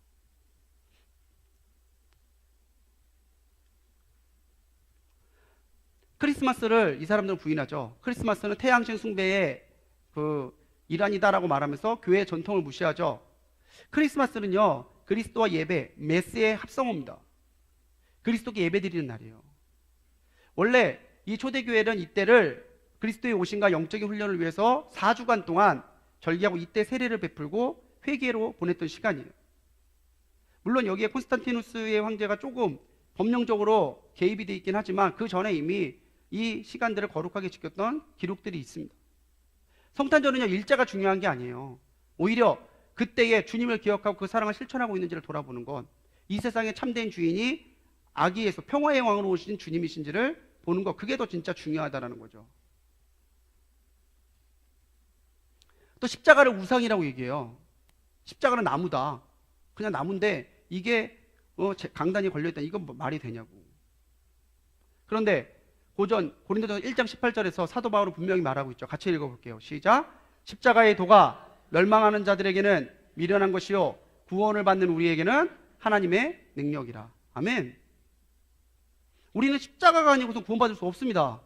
크리스마스를 이 사람들은 부인하죠. 크리스마스는 태양신 숭배의 일환이다라고 말하면서 교회의 전통을 무시하죠. 크리스마스는요, 그리스도와 예배, 메스의 합성어입니다. 그리스도께 예배 드리는 날이에요. 원래 이 초대교회는 이때를 그리스도의 오심과 영적인 훈련을 위해서 4주간 동안 절기하고 이때 세례를 베풀고 회개로 보냈던 시간이에요. 물론 여기에 콘스탄티누스의 황제가 조금 법령적으로 개입이 되어 있긴 하지만 그 전에 이미 이 시간들을 거룩하게 지켰던 기록들이 있습니다. 성탄절은요, 일자가 중요한 게 아니에요. 오히려 그때에 주님을 기억하고 그 사랑을 실천하고 있는지를 돌아보는 건 이 세상의 참된 주인이 아기에서 평화의 왕으로 오신 주님이신지를 보는 것, 그게 더 진짜 중요하다는 거죠. 또 십자가를 우상이라고 얘기해요. 십자가는 나무다. 그냥 나무인데 이게 강단이 걸려있다. 이건 뭐 말이 되냐고. 그런데 고린도전서 1장 18절에서 사도 바울은 분명히 말하고 있죠. 같이 읽어볼게요. 시작. 십자가의 도가 멸망하는 자들에게는 미련한 것이요 구원을 받는 우리에게는 하나님의 능력이라. 아멘. 우리는 십자가가 아니고서 구원받을 수 없습니다.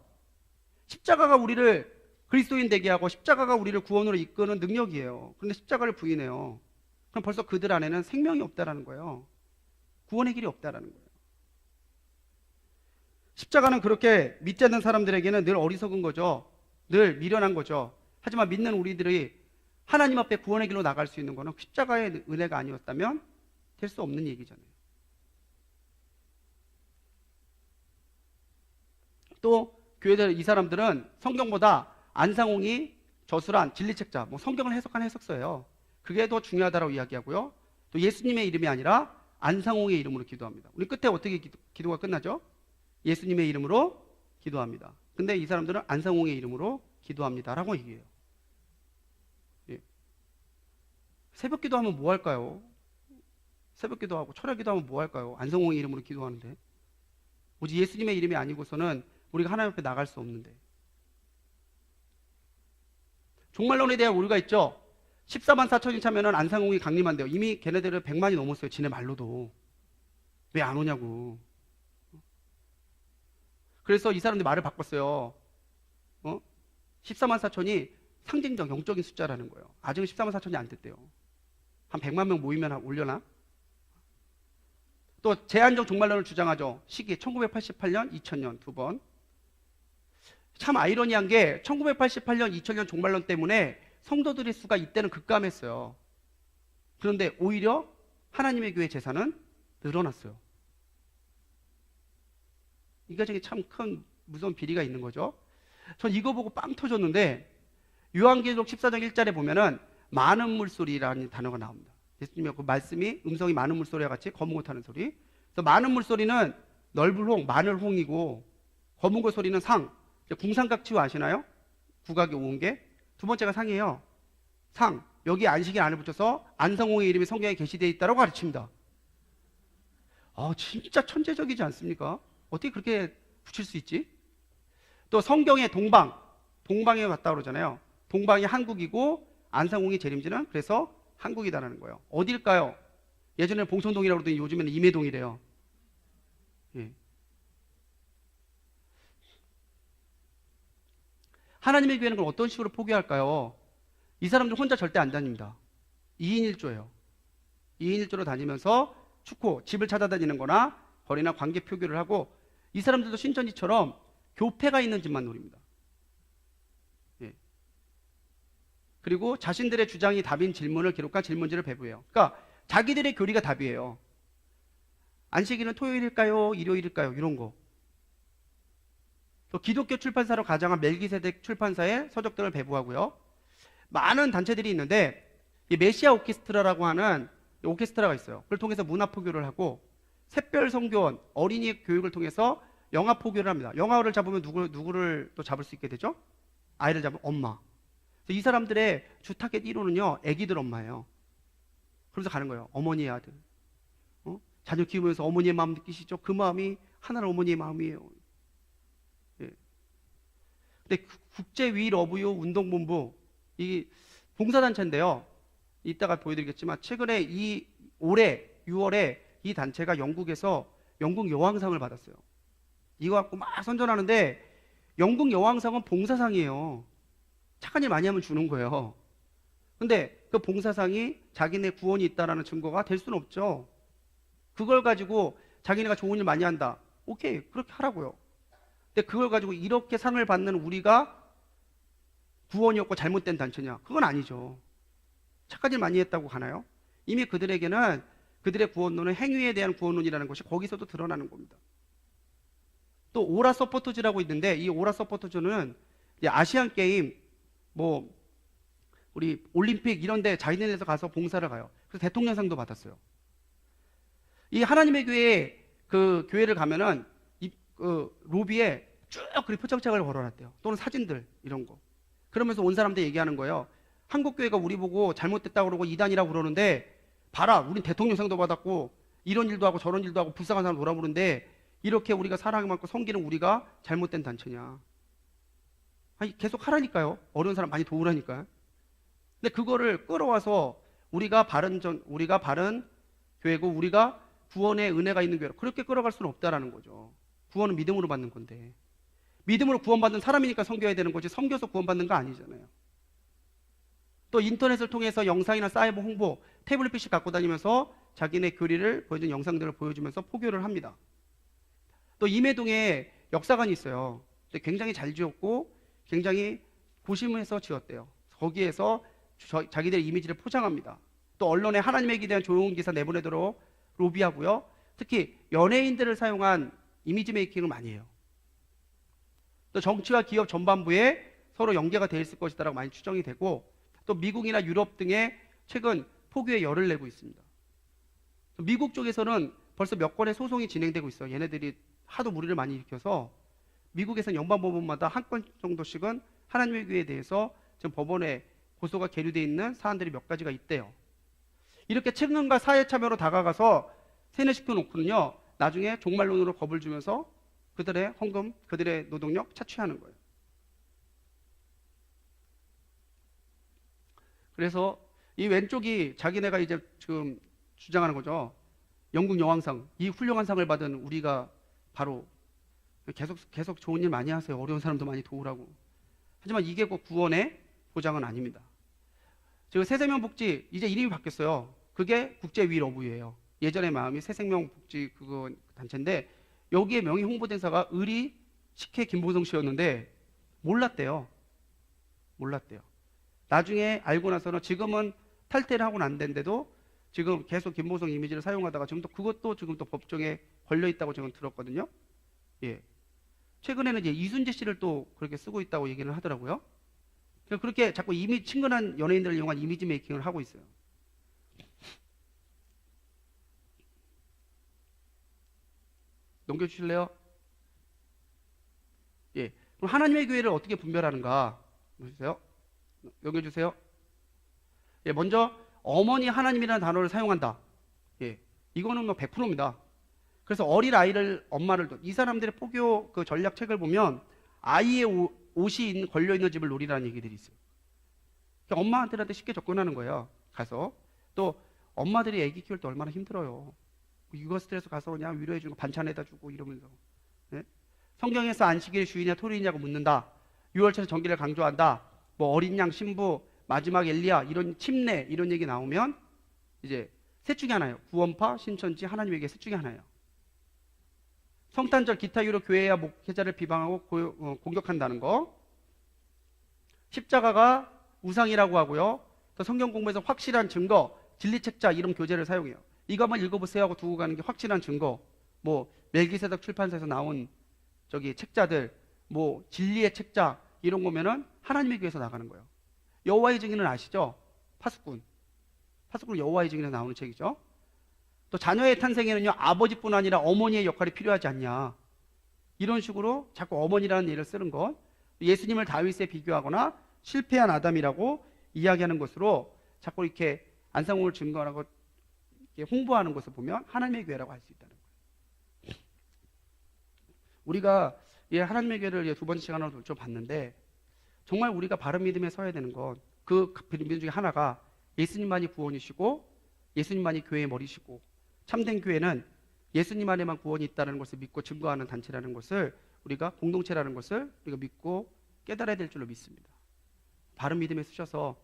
십자가가 우리를 그리스도인 되게 하고 십자가가 우리를 구원으로 이끄는 능력이에요. 그런데 십자가를 부인해요. 그럼 벌써 그들 안에는 생명이 없다라는 거예요. 구원의 길이 없다라는 거예요. 십자가는 그렇게 믿지 않는 사람들에게는 늘 어리석은 거죠. 늘 미련한 거죠. 하지만 믿는 우리들이 하나님 앞에 구원의 길로 나갈 수 있는 거는 십자가의 은혜가 아니었다면 될 수 없는 얘기잖아요. 또 교회들 이 사람들은 성경보다 안상홍이 저술한 진리책자, 성경을 해석한 해석서예요. 그게 더 중요하다고 이야기하고요. 또 예수님의 이름이 아니라 안상홍의 이름으로 기도합니다. 우리 끝에 어떻게 기도가 끝나죠? 예수님의 이름으로 기도합니다. 근데 이 사람들은 안상홍의 이름으로 기도합니다라고 얘기해요. 예. 새벽 기도하면 뭐 할까요? 새벽 기도하고 철야 기도하면 뭐 할까요? 안상홍의 이름으로 기도하는데. 오직 예수님의 이름이 아니고서는 우리가 하나님 앞에 나갈 수 없는데. 종말론에 대한 오류가 있죠. 14만 4천이 차면은 안상홍이 강림한대요. 이미 걔네들은 100만이 넘었어요. 지네 말로도. 왜 안 오냐고. 그래서 이 사람들이 말을 바꿨어요. 14만 4천이 상징적 영적인 숫자라는 거예요. 아직은 14만 4천이 안 됐대요. 한 100만 명 모이면 올려나? 또 제한적 종말론을 주장하죠. 시기 1988년, 2000년 두 번. 참 아이러니한 게 1988년, 2000년 종말론 때문에 성도들의 수가 이때는 급감했어요. 그런데 오히려 하나님의 교회 재산은 늘어났어요. 이 과정에 참 큰 무서운 비리가 있는 거죠. 전 이거 보고 빵 터졌는데 요한계시록 14장 1절에 보면은 많은 물소리라는 단어가 나옵니다. 예수님의 그 말씀이 음성이 많은 물소리와 같이 검은 것 하는 소리. 그래서 많은 물소리는 넓은 홍, 마늘 홍이고 검은 것 소리는 상. 궁상각치유 아시나요? 국악이 온 게. 두 번째가 상이에요. 상. 여기 안식일 안에 붙여서 안상홍의 이름이 성경에 게시되어 있다고 가르칩니다. 진짜 천재적이지 않습니까? 어떻게 그렇게 붙일 수 있지? 또 성경의 동방에 갔다 그러잖아요. 동방이 한국이고 안상홍의 재림지는 그래서 한국이다라는 거예요. 어딜까요? 예전에는 봉천동이라고 그러더니 요즘에는 임해동이래요. 예. 하나님의 교회는 그럼 어떤 식으로 포기할까요? 이 사람들 혼자 절대 안 다닙니다. 2인 1조예요. 2인 1조로 다니면서 축호, 집을 찾아다니는 거나 거리나 관계 표기를 하고, 이 사람들도 신천지처럼 교패가 있는 집만 노립니다. 예. 그리고 자신들의 주장이 답인 질문을 기록한 질문지를 배부해요. 그러니까 자기들의 교리가 답이에요. 안식일은 토요일일까요? 일요일일까요? 이런 거. 또 기독교 출판사로 가장한 멜기세덱 출판사의 서적들을 배부하고요. 많은 단체들이 있는데 이 메시아 오케스트라라고 하는 오케스트라가 있어요. 그걸 통해서 문화 포교를 하고, 샛별 성교원, 어린이 교육을 통해서 영아 포교를 합니다. 영아를 잡으면 누구를 또 잡을 수 있게 되죠? 아이를 잡으면 엄마. 이 사람들의 주 타겟 1호는요, 애기들 엄마예요. 그러면서 가는 거예요. 어머니의 아들. 자녀 키우면서 어머니의 마음 느끼시죠? 그 마음이 하나는 어머니의 마음이에요. 예. 근데 국제 위 러브유 운동본부, 이 봉사단체인데요. 이따가 보여드리겠지만 최근에 올해 6월에 이 단체가 영국에서 영국 여왕상을 받았어요. 이거 갖고 막 선전하는데, 영국 여왕상은 봉사상이에요. 착한 일 많이 하면 주는 거예요. 근데 그 봉사상이 자기네 구원이 있다라는 증거가 될 수는 없죠. 그걸 가지고 자기네가 좋은 일 많이 한다. 오케이, 그렇게 하라고요. 근데 그걸 가지고 이렇게 상을 받는 우리가 구원이 없고 잘못된 단체냐? 그건 아니죠. 착한 일 많이 했다고 가나요? 이미 그들에게는 그들의 구원론은 행위에 대한 구원론이라는 것이 거기서도 드러나는 겁니다. 또 오라 서포터즈라고 있는데, 이 오라 서포터즈는 아시안 게임, 뭐 우리 올림픽 이런 데 자기네에서 가서 봉사를 가요. 그래서 대통령상도 받았어요. 이 하나님의 교회, 그 교회를 가면은 로비에 쭉 그렇게 표창장을 걸어놨대요. 또는 사진들 이런 거. 그러면서 온 사람들 얘기하는 거예요. 한국 교회가 우리 보고 잘못됐다고 그러고 이단이라고 그러는데, 봐라, 우린 대통령상도 받았고 이런 일도 하고 저런 일도 하고 불쌍한 사람 돌아보는데, 이렇게 우리가 사랑을 받고 섬기는 우리가 잘못된 단체냐? 아니, 계속 하라니까요. 어려운 사람 많이 도우라니까요. 근데 그거를 끌어와서 우리가 바른 교회고 우리가 구원의 은혜가 있는 교회로 그렇게 끌어갈 수는 없다라는 거죠. 구원은 믿음으로 받는 건데, 믿음으로 구원받는 사람이니까 섬겨야 되는 거지 섬겨서 구원받는 거 아니잖아요. 또 인터넷을 통해서 영상이나 사이버 홍보, 태블릿 PC 갖고 다니면서 자기네 교리를 보여준 영상들을 보여주면서 포교를 합니다. 또 임해동에 역사관이 있어요. 굉장히 잘 지었고 굉장히 고심해서 지었대요. 거기에서 자기들의 이미지를 포장합니다. 또 언론에 하나님에 대한 좋은 기사 내보내도록 로비하고요. 특히 연예인들을 사용한 이미지 메이킹을 많이 해요. 또 정치와 기업 전반부에 서로 연계가 되어 있을 것이다라고 많이 추정이 되고, 또 미국이나 유럽 등에 최근 포교에 열을 내고 있습니다. 미국 쪽에서는 벌써 몇 건의 소송이 진행되고 있어요. 얘네들이 하도 무리를 많이 일으켜서 미국에서는 연방법원마다 한 건 정도씩은 하나님의 교회에 대해서 지금 법원에 고소가 계류되어 있는 사안들이 몇 가지가 있대요. 이렇게 책임과 사회 참여로 다가가서 세뇌시켜 놓고는요, 나중에 종말론으로 겁을 주면서 그들의 헌금, 그들의 노동력 착취하는 거예요. 그래서 이 왼쪽이 자기네가 이제 지금 주장하는 거죠. 영국 여왕상, 이 훌륭한 상을 받은 우리가 바로 계속 좋은 일 많이 하세요. 어려운 사람도 많이 도우라고. 하지만 이게 꼭 구원의 보장은 아닙니다. 지금 새생명복지 이제 이름이 바뀌었어요. 그게 국제위러브유예요. 예전의 마음이 새생명복지 그거 단체인데, 여기에 명의 홍보대사가 의리 식혜 김보성 씨였는데 몰랐대요. 나중에 알고 나서는 지금은 탈퇴를 하고 난 데인데도 지금 계속 김보성 이미지를 사용하다가 지금 또 그것도 지금 또 법정에 걸려 있다고 지금 들었거든요. 예. 최근에는 이제 이순재 씨를 또 그렇게 쓰고 있다고 얘기를 하더라고요. 그렇게 자꾸 친근한 연예인들을 이용한 이미지 메이킹을 하고 있어요. 넘겨주실래요? 예. 그럼 하나님의 교회를 어떻게 분별하는가? 보세요. 넘겨주세요. 예. 먼저 어머니 하나님이라는 단어를 사용한다. 예. 이거는 뭐 100%입니다. 그래서 어린 아이를 엄마를 이 사람들의 포교 그 전략책을 보면 아이의 옷이 걸려 있는 집을 노리라는 얘기들이 있어요. 엄마한테 쉽게 접근하는 거예요. 가서 또 엄마들이 아기 키울 때 얼마나 힘들어요. 육아 스트레스 가서 그냥 위로해 주고 반찬에다 주고 이러면서. 네? 성경에서 안식일 주이냐 토리냐고 묻는다. 6월절에 정기를 강조한다. 뭐 어린 양 신부 마지막 엘리야 이런 침례 이런 얘기 나오면 이제 셋 중에 하나예요. 구원파, 신천지, 하나님의 교회 셋 중에 하나예요. 성탄절 기타 이유로 교회와 목회자를 비방하고 공격한다는 거. 십자가가 우상이라고 하고요. 또 성경 공부에서 확실한 증거, 진리책자 이름 교재를 사용해요. 이거 한번 읽어보세요 하고 두고 가는 게 확실한 증거. 뭐 멜기세덱 출판사에서 나온 저기 책자들, 뭐 진리의 책자 이런 거면은 하나님의 교회에서 나가는 거예요. 여호와의 증인은 아시죠? 파수꾼 여호와의 증인에서 나오는 책이죠. 또 자녀의 탄생에는요 아버지뿐 아니라 어머니의 역할이 필요하지 않냐, 이런 식으로 자꾸 어머니라는 예를 쓰는 것, 예수님을 다윗에 비교하거나 실패한 아담이라고 이야기하는 것으로 자꾸 이렇게 안상홍을 증거하고 홍보하는 것을 보면 하나님의 교회라고 할 수 있다는 거예요. 우리가 하나님의 교회를 두 번째 시간으로 좀 봤는데, 정말 우리가 바른 믿음에 서야 되는 건 그 믿음 중에 하나가 예수님만이 구원이시고 예수님만이 교회의 머리시고, 참된 교회는 예수님 안에만 구원이 있다는 것을 믿고 증거하는 단체라는 것을, 우리가 공동체라는 것을 우리가 믿고 깨달아야 될 줄로 믿습니다. 바른 믿음에 쓰셔서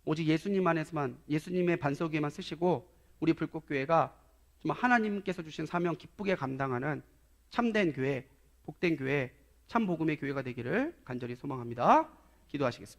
오직 예수님 안에서만, 예수님의 반석 위에만 쓰시고 우리 불꽃교회가 정말 하나님께서 주신 사명 기쁘게 감당하는 참된 교회, 복된 교회, 참 복음의 교회가 되기를 간절히 소망합니다. 기도하시겠습니다.